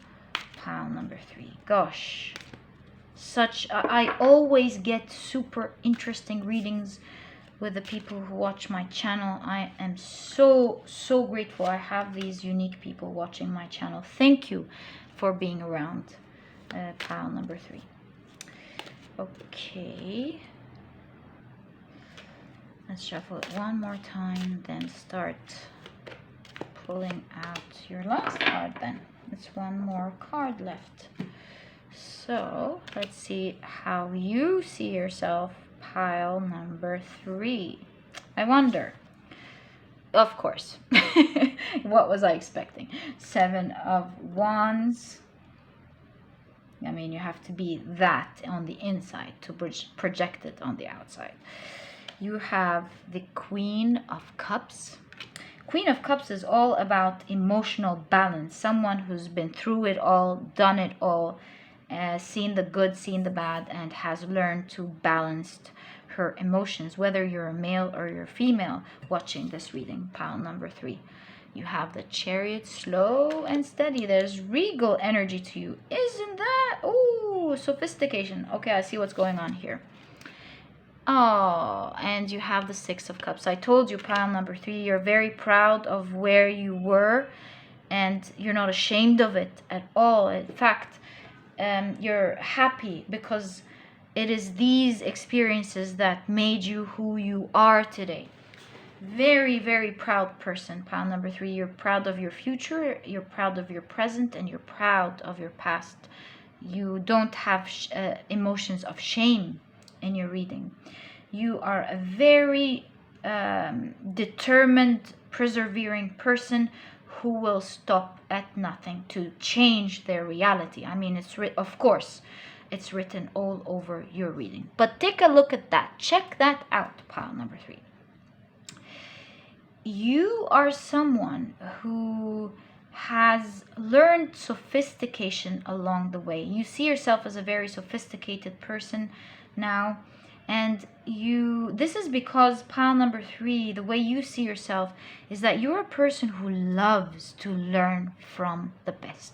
pile number 3. Gosh, I always get super interesting readings with the people who watch my channel. I am so grateful I have these unique people watching my channel. Thank you for being around, pile number 3. Okay, let's shuffle it one more time, then start pulling out your last card. Then it's one more card left. So let's see how you see yourself, pile number 3. I wonder, of course, what was I expecting? 7 of Wands. I mean, you have to be that on the inside to project it on the outside. You have the Queen of Cups. Queen of Cups is all about emotional balance. Someone who's been through it all, done it all, seen the good, seen the bad, and has learned to balance her emotions. Whether you're a male or you're female watching this reading, pile number 3. You have the Chariot, slow and steady. There's regal energy to you. Isn't that? Ooh, sophistication. Okay, I see what's going on here. Oh, and you have the Six of Cups. I told you, pile number 3, you're very proud of where you were, and you're not ashamed of it at all. In fact, you're happy because it is these experiences that made you who you are today. Very, very proud person, pile number 3. You're proud of your future, you're proud of your present, and you're proud of your past. You don't have emotions of shame in your reading. You are a very determined, persevering person who will stop at nothing to change their reality. I mean, of course, it's written all over your reading. But take a look at that. Check that out, pile number 3. You are someone who has learned sophistication along the way. You see yourself as a very sophisticated person now, and this is because, pile number 3, the way you see yourself is that you're a person who loves to learn from the best.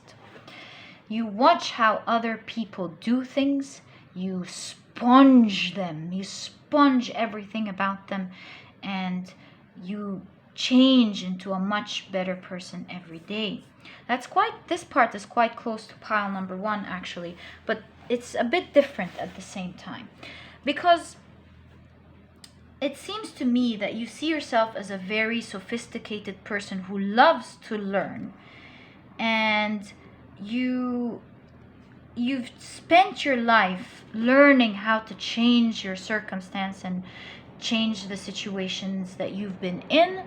You watch how other people do things, you sponge them, you sponge everything about them, and you change into a much better person every day. This part is quite close to pile number 1 actually, but it's a bit different at the same time, because it seems to me that you see yourself as a very sophisticated person who loves to learn, and you've spent your life learning how to change your circumstance and change the situations that you've been in.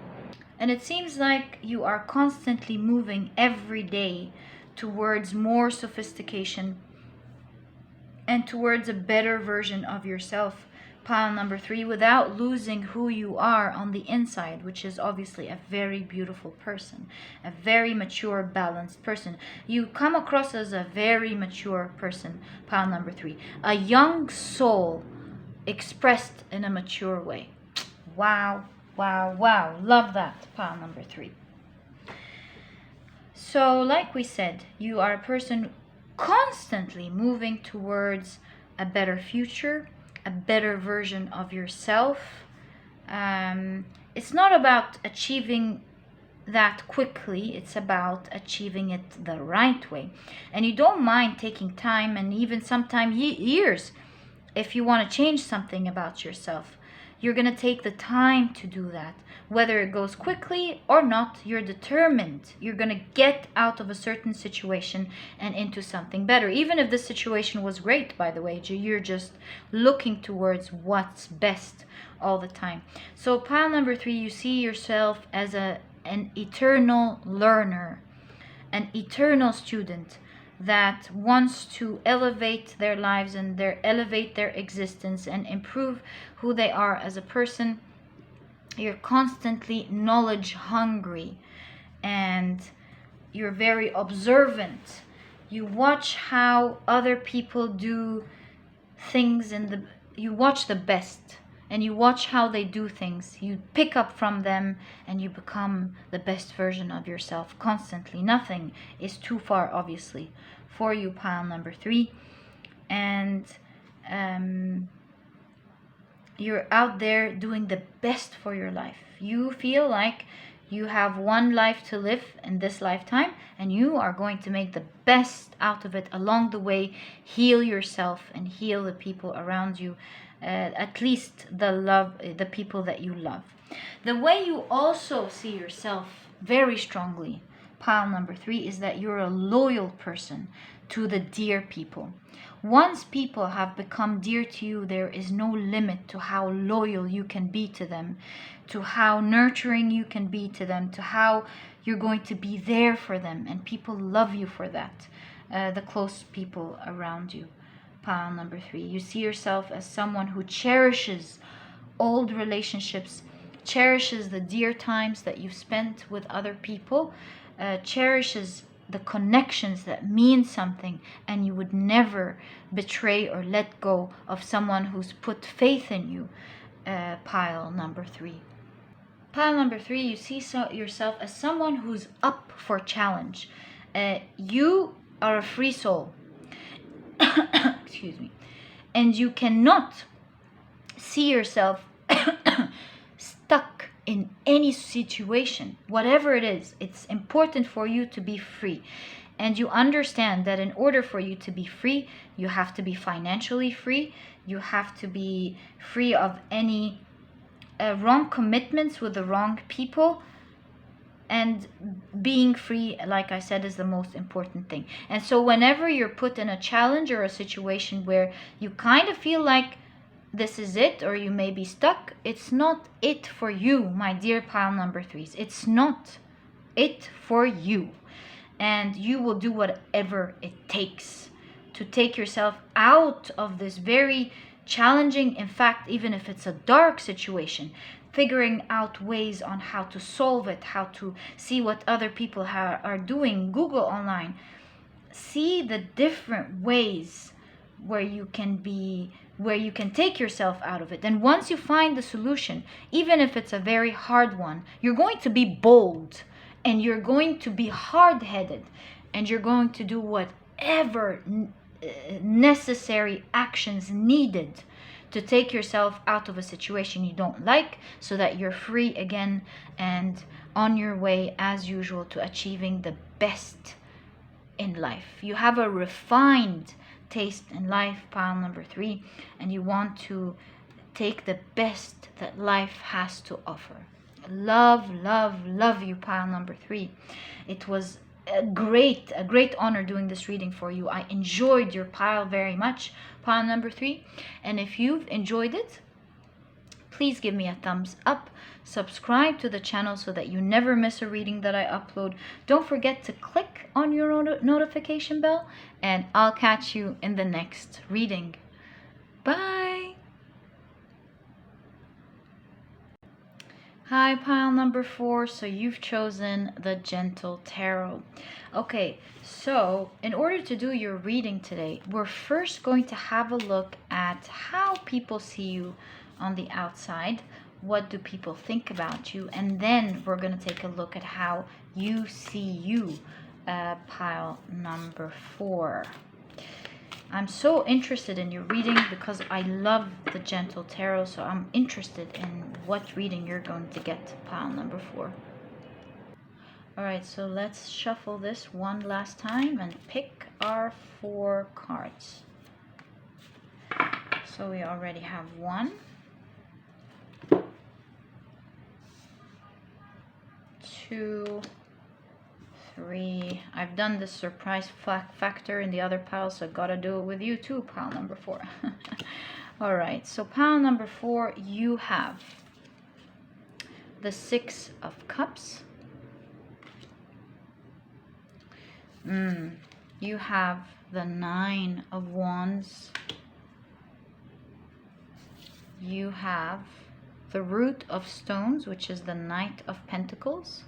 And it seems like you are constantly moving every day towards more sophistication and towards a better version of yourself, pile number 3, without losing who you are on the inside, which is obviously a very beautiful person, a very mature, balanced person. You come across as a very mature person, pile number 3, a young soul expressed in a mature way. Wow. Wow, wow, love that, pile number 3. So, like we said, you are a person constantly moving towards a better future, a better version of yourself. It's not about achieving that quickly, it's about achieving it the right way. And you don't mind taking time, and even sometimes years, if you want to change something about yourself. You're going to take the time to do that. Whether it goes quickly or not, you're determined. You're going to get out of a certain situation and into something better. Even if the situation was great, by the way, you're just looking towards what's best all the time. So pile number 3, you see yourself as an eternal learner, an eternal student that wants to elevate their lives and elevate their existence and improve who they are as a person. You're constantly knowledge hungry, and you're very observant. You watch how other people do things, you watch the best, and you watch how they do things. You pick up from them, and you become the best version of yourself constantly. Nothing is too far, obviously, for you, pile number 3. And you're out there doing the best for your life. You feel like you have one life to live in this lifetime, and you are going to make the best out of it along the way. Heal yourself and heal the people around you, at least the people that you love. The way you also see yourself very strongly, pile number 3, is that you're a loyal person to the dear people. Once people have become dear to you, there is no limit to how loyal you can be to them, to how nurturing you can be to them, to how you're going to be there for them, and people love you for that, the close people around you. Pile number 3, you see yourself as someone who cherishes old relationships, cherishes the dear times that you've spent with other people, cherishes the connections that mean something, and you would never betray or let go of someone who's put faith in you. Pile number 3. Pile number 3, you see yourself as someone who's up for challenge. You are a free soul. Excuse me. And you cannot see yourself stuck in any situation, whatever it is. It's important for you to be free. And you understand that in order for you to be free, you have to be financially free. You have to be free of any wrong commitments with the wrong people. And being free, like I said, is the most important thing. And so whenever you're put in a challenge or a situation where you kind of feel like this is it, or you may be stuck, it's not it for you, my dear pile number 3s. It's not it for you. And you will do whatever it takes to take yourself out of this very challenging, in fact, even if it's a dark situation, figuring out ways on how to solve it, how to see what other people are doing. Google online. See the different ways where you can take yourself out of it. And once you find the solution, even if it's a very hard one, you're going to be bold, and you're going to be hard-headed, and you're going to do whatever necessary actions needed to take yourself out of a situation you don't like, so that you're free again and on your way as usual to achieving the best in life. You have a refined taste in life, pile number 3, and you want to take the best that life has to offer. Love, love, love you, pile number 3. It was a great honor doing this reading for you. I enjoyed your pile very much, pile number 3. And if you've enjoyed it, please give me a thumbs up. Subscribe to the channel so that you never miss a reading that I upload. Don't forget to click on your notification bell, and I'll catch you in the next reading. Bye. Hi, pile number 4. So you've chosen the Gentle Tarot. Okay, so in order to do your reading today, we're first going to have a look at how people see you on the outside. What do people think about you? And then we're going to take a look at how you see you, pile number 4. I'm so interested in your reading because I love the Gentle Tarot, so I'm interested in what reading you're going to get, pile number 4. Alright, so let's shuffle this one last time and pick our 4 cards. So we already have 1, 2, 3. I've done this surprise factor in the other pile, so I gotta do it with you too, pile number 4. Alright, so pile number 4, you have the 6 of Cups. You have the 9 of Wands. You have the Root of Stones, which is the Knight of Pentacles.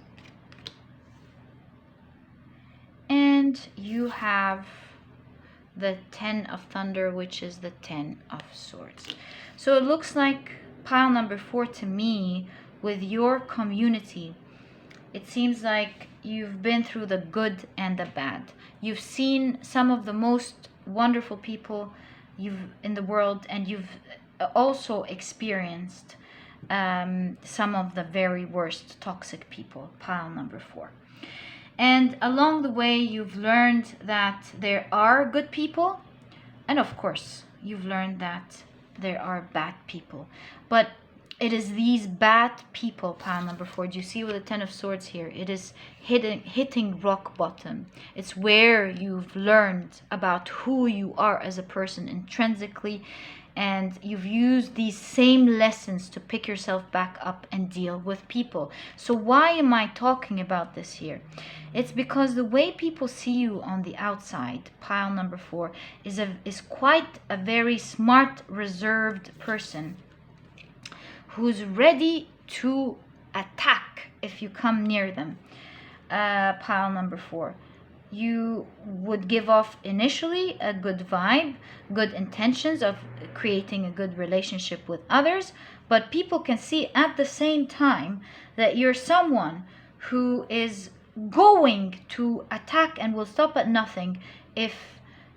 And you have the 10 of Thunder, which is the 10 of Swords. So it looks like, pile number 4, to me, with your community, it seems like you've been through the good and the bad. You've seen some of the most wonderful people in the world, and you've also experienced some of the very worst toxic people, pile number 4. And along the way, you've learned that there are good people, and of course, you've learned that there are bad people. But it is these bad people, pile number 4. Do you see with the 10 of Swords here? It is hitting rock bottom. It's where you've learned about who you are as a person intrinsically, and you've used these same lessons to pick yourself back up and deal with people. So why am I talking about this here? It's because the way people see you on the outside, pile number 4, is quite a very smart, reserved person who's ready to attack if you come near them. Pile number 4. You would give off initially a good vibe, good intentions of creating a good relationship with others, but people can see at the same time that you're someone who is going to attack and will stop at nothing if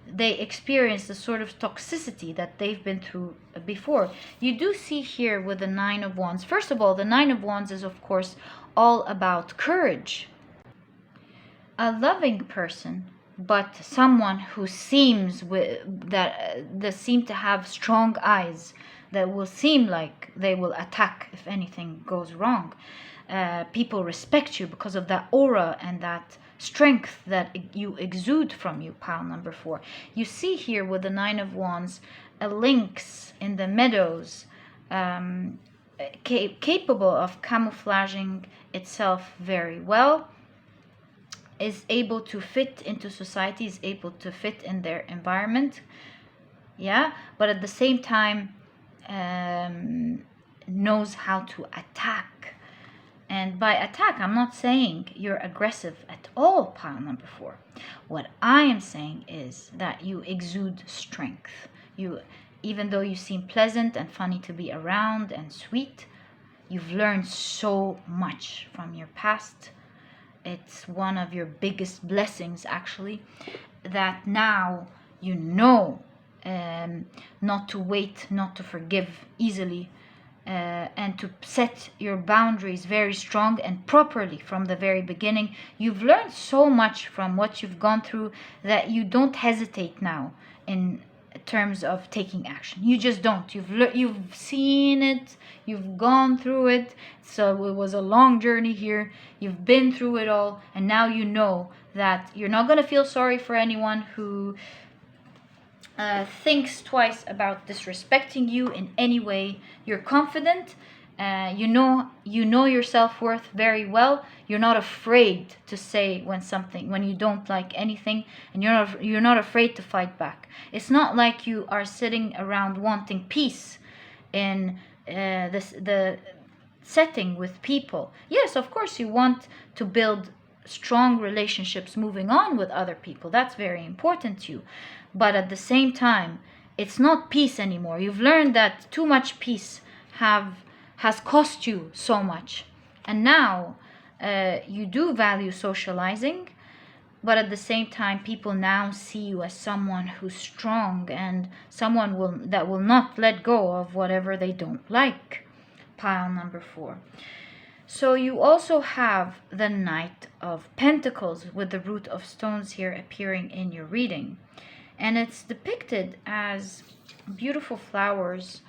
they experience the sort of toxicity that they've been through before. You do see here with the 9 of Wands. First of all, the 9 of Wands is, of course, all about courage. A loving person, but someone who seems that seem to have strong eyes, that will seem like they will attack if anything goes wrong. People respect you because of that aura and that strength that you exude from you. Pile number 4. You see here with the 9 of Wands a lynx in the meadows, capable of camouflaging itself very well, is able to fit into society, is able to fit in their environment, yeah, but at the same time knows how to attack. And by attack, I'm not saying you're aggressive at all, pile number 4. What I am saying is that you exude strength. You, even though you seem pleasant and funny to be around and sweet, you've learned so much from your past. It's one of your biggest blessings, actually, that now you know not to wait, not to forgive easily, and to set your boundaries very strong and properly from the very beginning. You've learned so much from what you've gone through that you don't hesitate now in terms of taking action. You just don't. You've seen it, you've gone through it, so it was a long journey here. You've been through it all, and now you know that you're not going to feel sorry for anyone who thinks twice about disrespecting you in any way. You're confident. You know your self-worth very well. You're not afraid to say when you don't like anything, and you're not afraid to fight back. It's not like you are sitting around wanting peace in the setting with people. Yes, of course you want to build strong relationships moving on with other people. That's very important to you. But at the same time, it's not peace anymore. You've learned that too much peace has cost you so much. And now you do value socializing, but at the same time, people now see you as someone who's strong and someone that will not let go of whatever they don't like. Pile number 4. So you also have the Knight of Pentacles with the Root of Stones here appearing in your reading. And it's depicted as beautiful flowers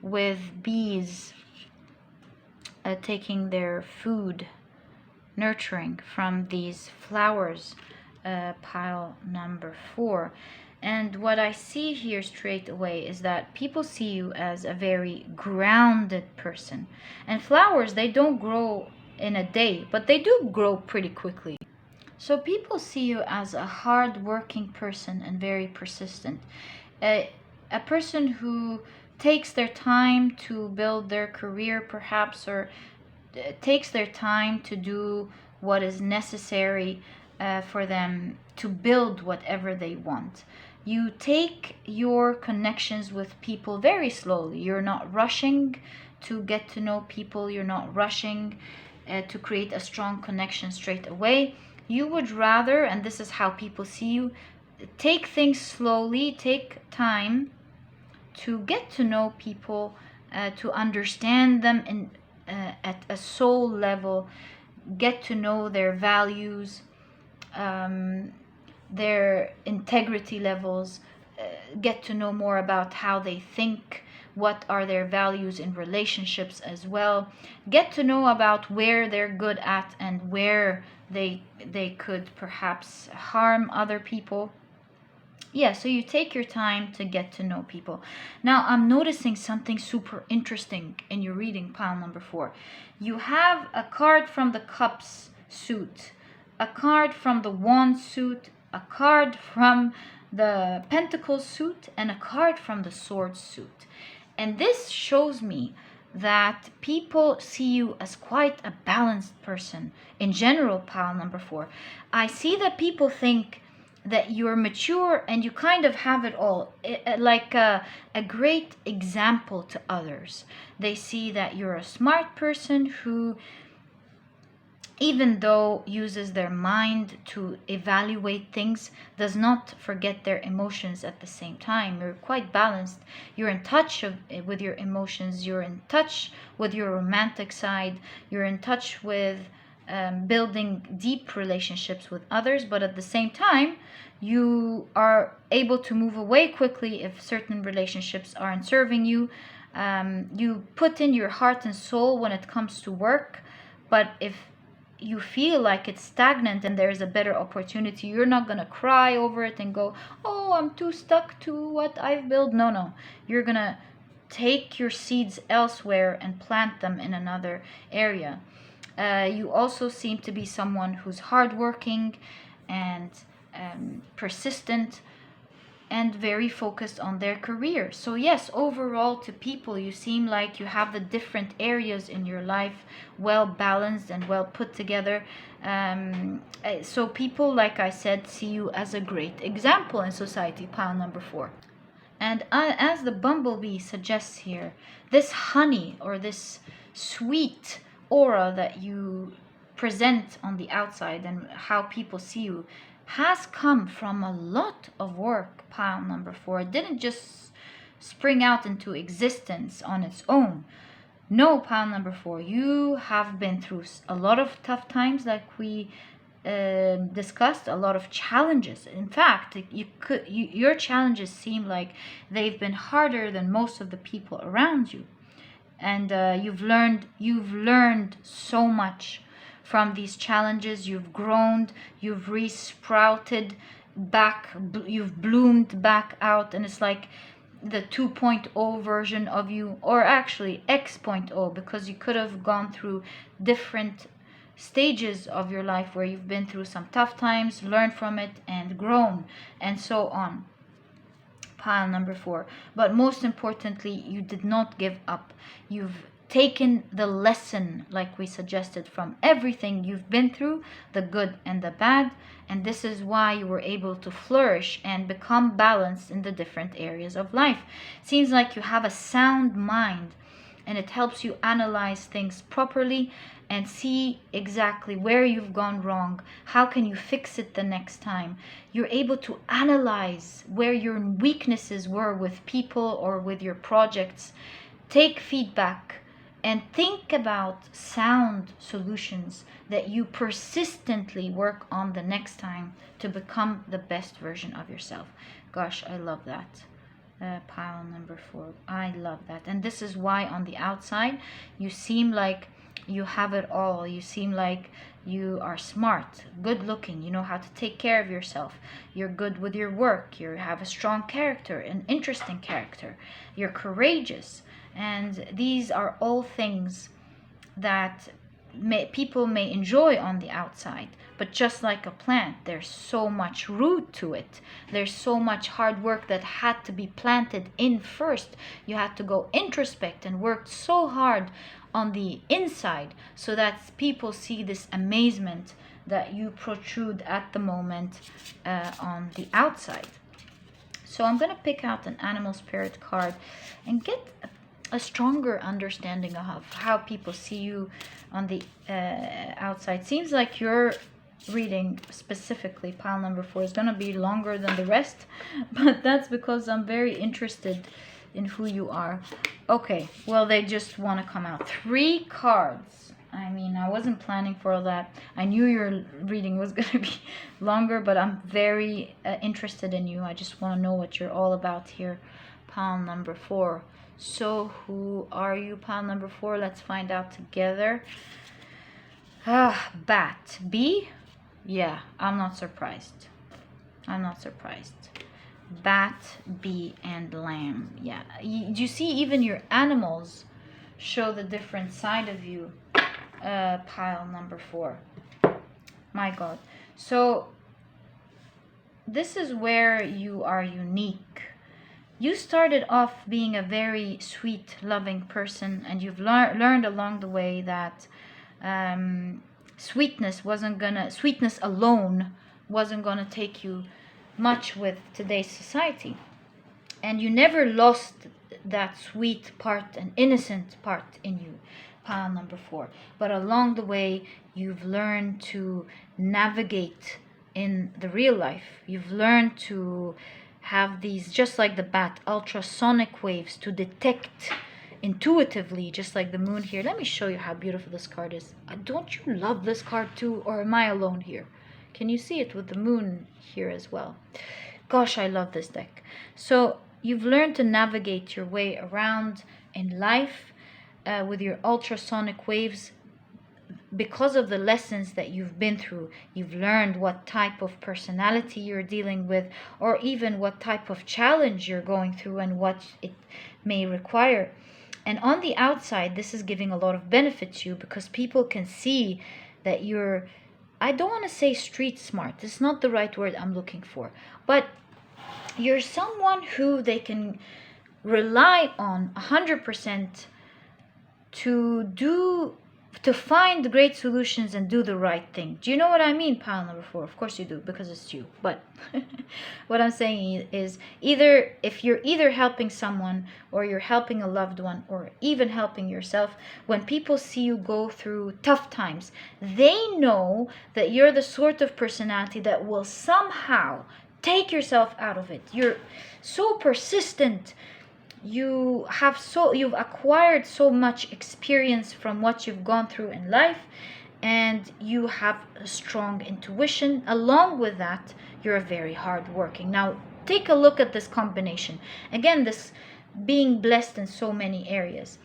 with bees taking their food, nurturing from these flowers. Pile number 4. And what I see here straight away is that people see you as a very grounded person. And flowers, they don't grow in a day, but they do grow pretty quickly. So people see you as a hard-working person and very persistent. A person who takes their time to build their career, perhaps, or takes their time to do what is necessary for them to build whatever they want. You take your connections with people very slowly. You're not rushing to get to know people. You're not rushing to create a strong connection straight away. You would rather, and this is how people see you, take things slowly, take time to get to know people, to understand them at a soul level, get to know their values, their integrity levels, get to know more about how they think, what are their values in relationships as well, get to know about where they're good at and where they could perhaps harm other people. Yeah, so you take your time to get to know people. Now, I'm noticing something super interesting in your reading, pile number 4. You have a card from the Cups suit, a card from the Wand suit, a card from the Pentacles suit, and a card from the Swords suit. And this shows me that people see you as quite a balanced person. In general, pile number 4, I see that people think that you're mature and you kind of have it all, like a great example to others. They see that you're a smart person who, even though uses their mind to evaluate things, does not forget their emotions at the same time. You're quite balanced. You're in touch with your emotions. You're in touch with your romantic side. You're in touch with building deep relationships with others, but at the same time, you are able to move away quickly if certain relationships aren't serving you. You put in your heart and soul when it comes to work, but if you feel like it's stagnant and there's a better opportunity, you're not going to cry over it and go, oh, I'm too stuck to what I've built. No. You're going to take your seeds elsewhere and plant them in another area. You also seem to be someone who's hardworking and persistent and very focused on their career. So yes, overall to people, you seem like you have the different areas in your life well balanced and well put together. So people, like I said, see you as a great example in society, pile number 4. And as the bumblebee suggests here, this honey or this sweet aura that you present on the outside and how people see you has come from a lot of work, pile number 4. It didn't just spring out into existence on its own. No, pile number 4, you have been through a lot of tough times, like we discussed, a lot of challenges. In fact, your challenges seem like they've been harder than most of the people around you, and you've learned so much from these challenges. You've grown, you've resprouted back, you've bloomed back out, and it's like the 2.0 version of you, or actually X.0, because you could have gone through different stages of your life where you've been through some tough times, learned from it, and grown, and so on. Pile number 4. But most importantly, you did not give up. You've taken the lesson, like we suggested, from everything you've been through, the good and the bad, and this is why you were able to flourish and become balanced in the different areas of life. Seems like you have a sound mind, and it helps you analyze things properly and see exactly where you've gone wrong. How can you fix it the next time? You're able to analyze where your weaknesses were with people or with your projects. Take feedback and think about sound solutions that you persistently work on the next time to become the best version of yourself. Gosh, I love that. Pile number 4. I love that. And this is why on the outside you seem like you have it all. You seem like you are smart, good looking, you know how to take care of yourself, you're good with your work, you have a strong character, an interesting character, you're courageous. And these are all things that people may enjoy on the outside, but just like a plant, there's so much root to it. There's so much hard work that had to be planted in first. You had to go introspect and work so hard on the inside so that people see this amazement that you protrude at the moment on the outside. So I'm going to pick out an animal spirit card and get a stronger understanding of how people see you on the outside. Seems like your reading specifically, pile number 4, is going to be longer than the rest, but that's because I'm very interested in who you are. Okay, well, they just want to come out. 3 cards. I mean, I wasn't planning for all that. I knew your reading was going to be longer, but I'm very interested in you. I just want to know what you're all about here. Pile number 4. So who are you, pile number 4? Let's find out together. Bat. B? Yeah, I'm not surprised. I'm not surprised. Bat, bee, and lamb. Yeah. Do you see even your animals show the different side of you? Pile number 4. My God. So this is where you are unique. you started off being a very sweet, loving person, and you've learned along the way that sweetness alone wasn't gonna take you much with today's society. And you never lost that sweet part and innocent part in you, pile number 4. But along the way, you've learned to navigate in the real life. You've learned to have these, just like the bat, ultrasonic waves to detect intuitively, just like the moon here. Let me show you how beautiful this card is. Don't you love this card too, or am I alone here? Can you see it with the moon here as well? Gosh, I love this deck. So you've learned to navigate your way around in life with your ultrasonic waves. Because of the lessons that you've been through, you've learned what type of personality you're dealing with, or even what type of challenge you're going through and what it may require. And on the outside, this is giving a lot of benefit to you because people can see that you're, I don't want to say street smart, it's not the right word I'm looking for, but you're someone who they can rely on 100% to find great solutions and do the right thing. Do you know what I mean, pile number 4? Of course you do, because it's you. But what I'm saying is, if you're either helping someone, or you're helping a loved one, or even helping yourself, when people see you go through tough times, they know that you're the sort of personality that will somehow take yourself out of it. You're so persistent. You've acquired so much experience from what you've gone through in life, and you have a strong intuition. Along with that, you're very hardworking. Now take a look at this combination again, this being blessed in so many areas,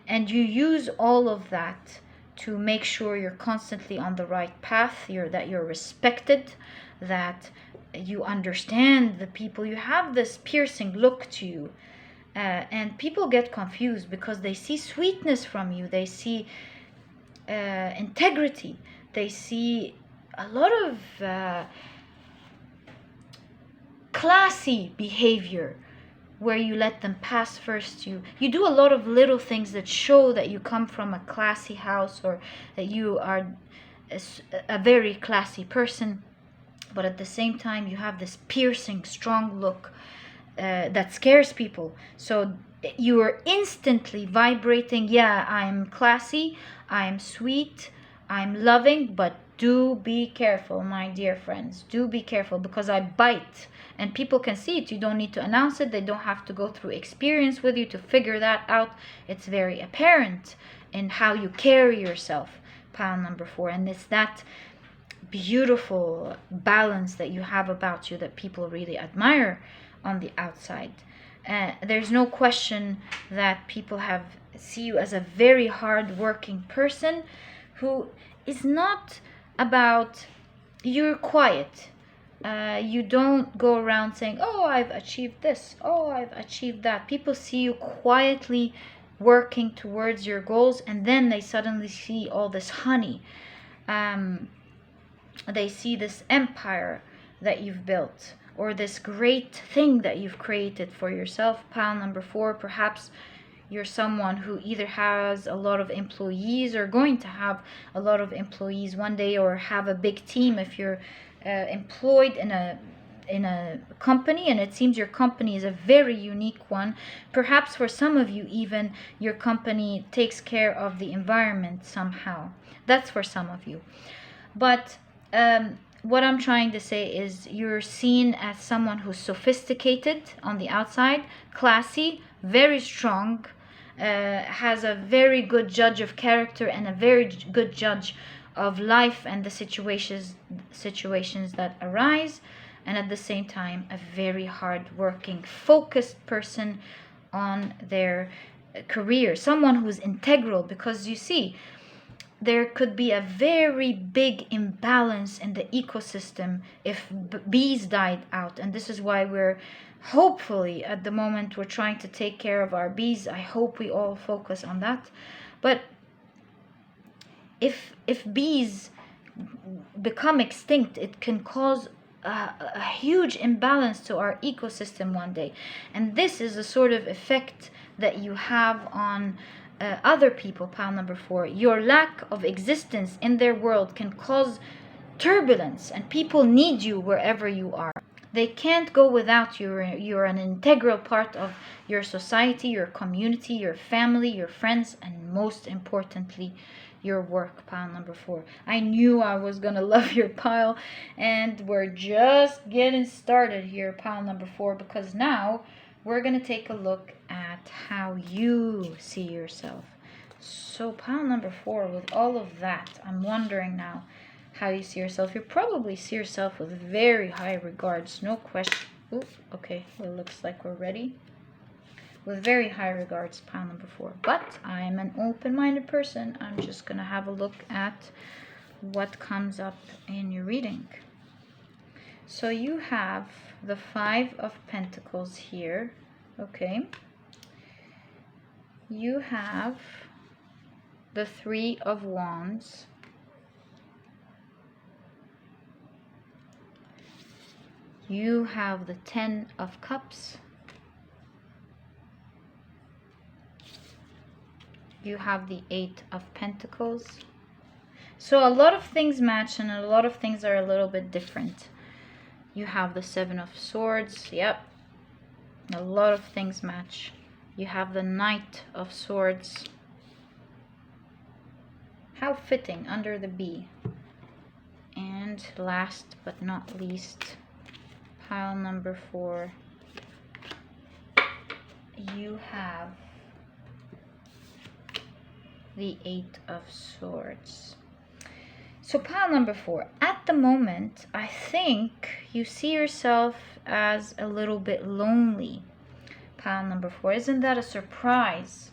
and you use all of that to make sure you're constantly on the right path, that you're respected, that you understand the people. You have this piercing look to you. And people get confused because they see sweetness from you. They see integrity. They see a lot of classy behavior where you let them pass first. You do a lot of little things that show that you come from a classy house, or that you are a very classy person. But at the same time, you have this piercing, strong look that scares people. So you are instantly vibrating, yeah, I'm classy, I'm sweet, I'm loving, but do be careful, my dear friends. Do be careful, because I bite. And people can see it. You don't need to announce it. They don't have to go through experience with you to figure that out. It's very apparent in how you carry yourself, pile number 4. And it's that beautiful balance that you have about you that people really admire on the outside. There's no question that people see you as a very hard-working person who is not about, you're quiet. You don't go around saying, oh, I've achieved this, oh, I've achieved that. People see you quietly working towards your goals, and then they suddenly see all this honey. They see this empire that you've built, or this great thing that you've created for yourself, pile number 4. Perhaps you're someone who either has a lot of employees, or going to have a lot of employees one day, or have a big team if you're employed in a company, and it seems your company is a very unique one. Perhaps for some of you, even your company takes care of the environment somehow. That's for some of you. But what I'm trying to say is, you're seen as someone who's sophisticated on the outside, classy, very strong, has a very good judge of character, and a very good judge of life and the situations that arise, and at the same time a very hard-working, focused person on their career, someone who's integral. Because you see, there could be a very big imbalance in the ecosystem if bees died out. And this is why we're hopefully, at the moment, we're trying to take care of our bees. I hope we all focus on that. But if bees become extinct, it can cause a huge imbalance to our ecosystem one day. And this is the sort of effect that you have on other people. Pile number 4, your lack of existence in their world can cause turbulence, and people need you wherever you are. They can't go without you. You're an integral part of your society, your community, your family, your friends, and most importantly, your work. Pile number 4. I knew I was gonna love your pile, and we're just getting started here, pile number 4, because now we're gonna take a look at how you see yourself. So pile number 4, with all of that, I'm wondering now how you see yourself. You probably see yourself with very high regards, no question. Ooh, okay, well, it looks like we're ready. With very high regards, pile number 4. But I'm an open-minded person. I'm just gonna have a look at what comes up in your reading. So you have the 5 of Pentacles here, okay? You have the 3 of Wands. You have the 10 of Cups. You have the 8 of Pentacles. So a lot of things match and a lot of things are a little bit different. You have the 7 of Swords. Yep. A lot of things match. You have the Knight of Swords. How fitting, under the B. And last but not least, pile number 4, you have the 8 of Swords. So pile number 4, at the moment, I think you see yourself as a little bit lonely. Pile number 4, isn't that a surprise?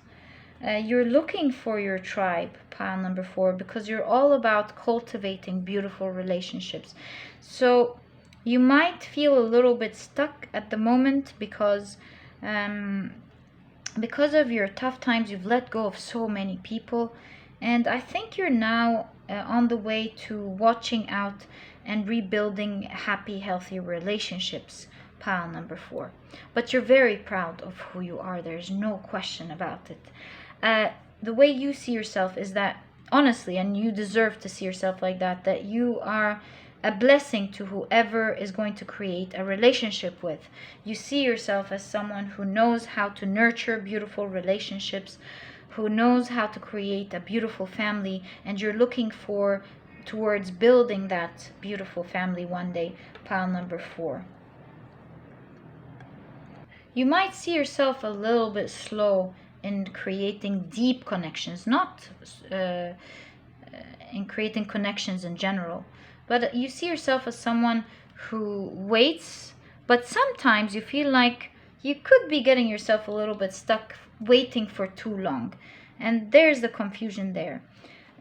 You're looking for your tribe, pile number 4, because you're all about cultivating beautiful relationships. So you might feel a little bit stuck at the moment because of your tough times. You've let go of so many people, and I think you're now on the way to watching out and rebuilding happy, healthy relationships, pile number 4. But you're very proud of who you are. There's no question about it. The way you see yourself is that, honestly, and you deserve to see yourself like that, that you are a blessing to whoever is going to create a relationship with. You see yourself as someone who knows how to nurture beautiful relationships, who knows how to create a beautiful family, and you're looking towards building that beautiful family one day, pile number 4. You might see yourself a little bit slow in creating deep connections, not in creating connections in general, but you see yourself as someone who waits, but sometimes you feel like you could be getting yourself a little bit stuck waiting for too long, and there's the confusion there.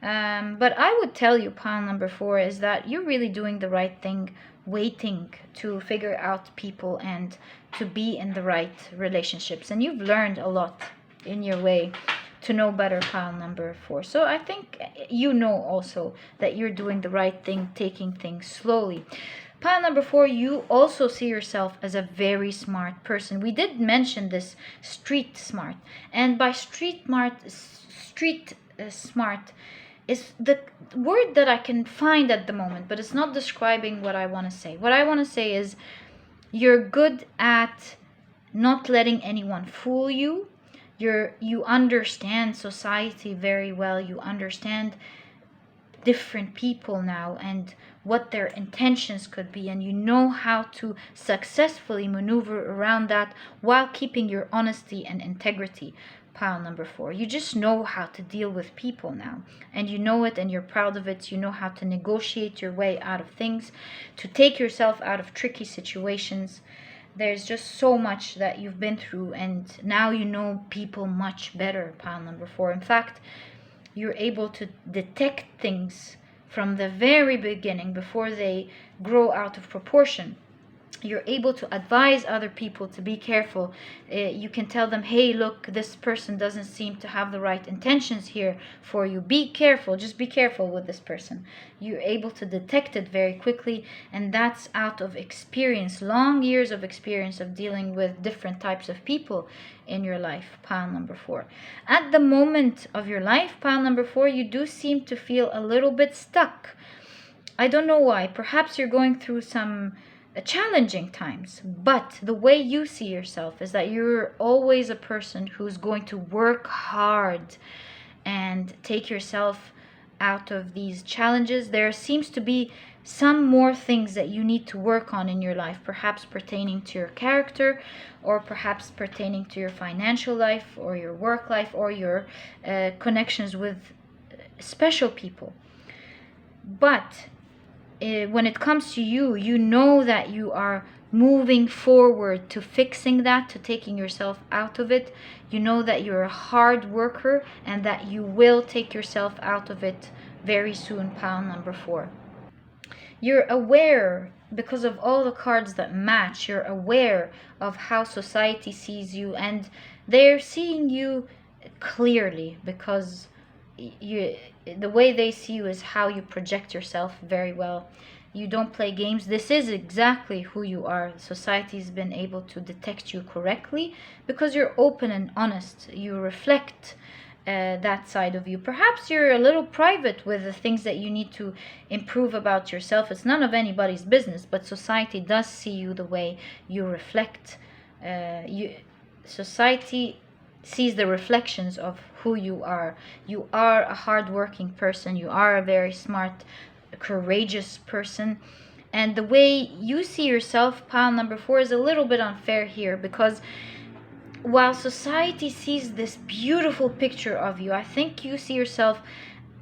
But I would tell you, pile number 4, is that you're really doing the right thing, waiting to figure out people and to be in the right relationships, and you've learned a lot in your way to know better, pile number 4. So I think you know also that you're doing the right thing, taking things slowly. Pile number 4, you also see yourself as a very smart person. We did mention this street smart, and by street smart is the word that I can find at the moment, but it's not describing what I want to say. What I want to say is you're good at not letting anyone fool you. You understand society very well. You understand different people now and what their intentions could be, and you know how to successfully maneuver around that while keeping your honesty and integrity, pile number 4. You just know how to deal with people now, and you know it, and you're proud of it. You know how to negotiate your way out of things, to take yourself out of tricky situations. There's just so much that you've been through, and now you know people much better, pile number 4. In fact, you're able to detect things from the very beginning before they grow out of proportion. You're able to advise other people to be careful. You can tell them, hey, look, this person doesn't seem to have the right intentions here for you. Be careful, just be careful with this person. You're able to detect it very quickly, and that's out of experience, long years of experience of dealing with different types of people in your life. Pile number 4. At the moment of your life, pile number 4, you do seem to feel a little bit stuck. I don't know why. Perhaps you're going through some challenging times, but the way you see yourself is that you're always a person who's going to work hard and take yourself out of these challenges. There seems to be some more things that you need to work on in your life, perhaps pertaining to your character, or perhaps pertaining to your financial life or your work life, or your connections with special people. But when it comes to you, you know that you are moving forward to fixing that, to taking yourself out of it. You know that you're a hard worker and that you will take yourself out of it very soon. Pile number 4. You're aware, because of all the cards that match, you're aware of how society sees you, and they're seeing you clearly, because the way they see you is how you project yourself very well. You don't play games. This is exactly who you are. Society's been able to detect you correctly because you're open and honest. You reflect that side of you. Perhaps you're a little private with the things that you need to improve about yourself. It's none of anybody's business, but society does see you the way you reflect. Society sees the reflections of who you are. You are a hard-working person. You are a very smart, courageous person. And the way you see yourself, pile number 4, is a little bit unfair here, because while society sees this beautiful picture of you, I think you see yourself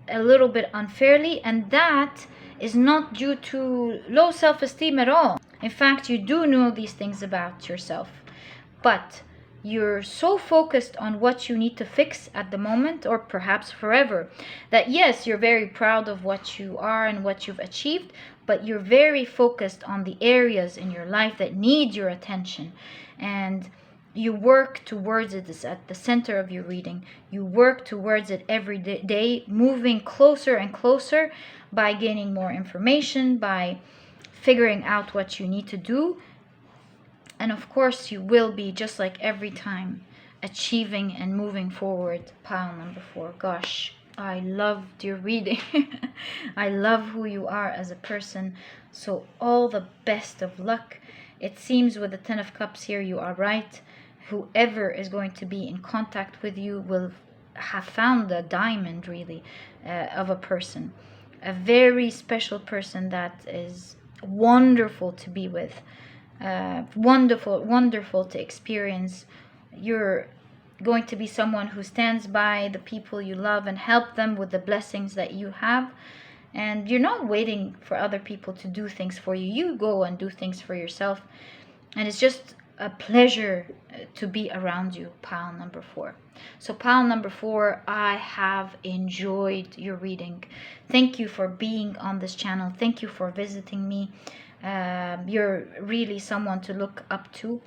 a little bit unfairly, and that is not due to low self-esteem at all. In fact, you do know these things about yourself, but you're so focused on what you need to fix at the moment, or perhaps forever, that yes, you're very proud of what you are and what you've achieved, but you're very focused on the areas in your life that need your attention, and you work towards it. It's at the center of your reading. You work towards it every day, moving closer and closer by gaining more information, by figuring out what you need to do. And of course, you will be, just like every time, achieving and moving forward. Pile number 4. Gosh, I loved your reading. I love who you are as a person. So all the best of luck. It seems with the 10 of Cups here, you are right. Whoever is going to be in contact with you will have found a diamond, really, of a person. A very special person that is wonderful to be with. Wonderful to experience. You're going to be someone who stands by the people you love and help them with the blessings that you have. And you're not waiting for other people to do things for you. You go and do things for yourself. And it's just a pleasure to be around you, pile number 4. So pile number 4, I have enjoyed your reading. Thank you for being on this channel. Thank you for visiting me. You're really someone to look up to.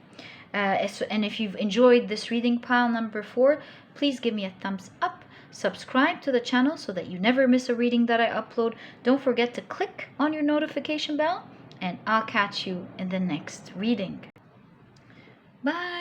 And if you've enjoyed this reading, pile number 4, please give me a thumbs up. Subscribe to the channel so that you never miss a reading that I upload. Don't forget to click on your notification bell, and I'll catch you in the next reading. Bye.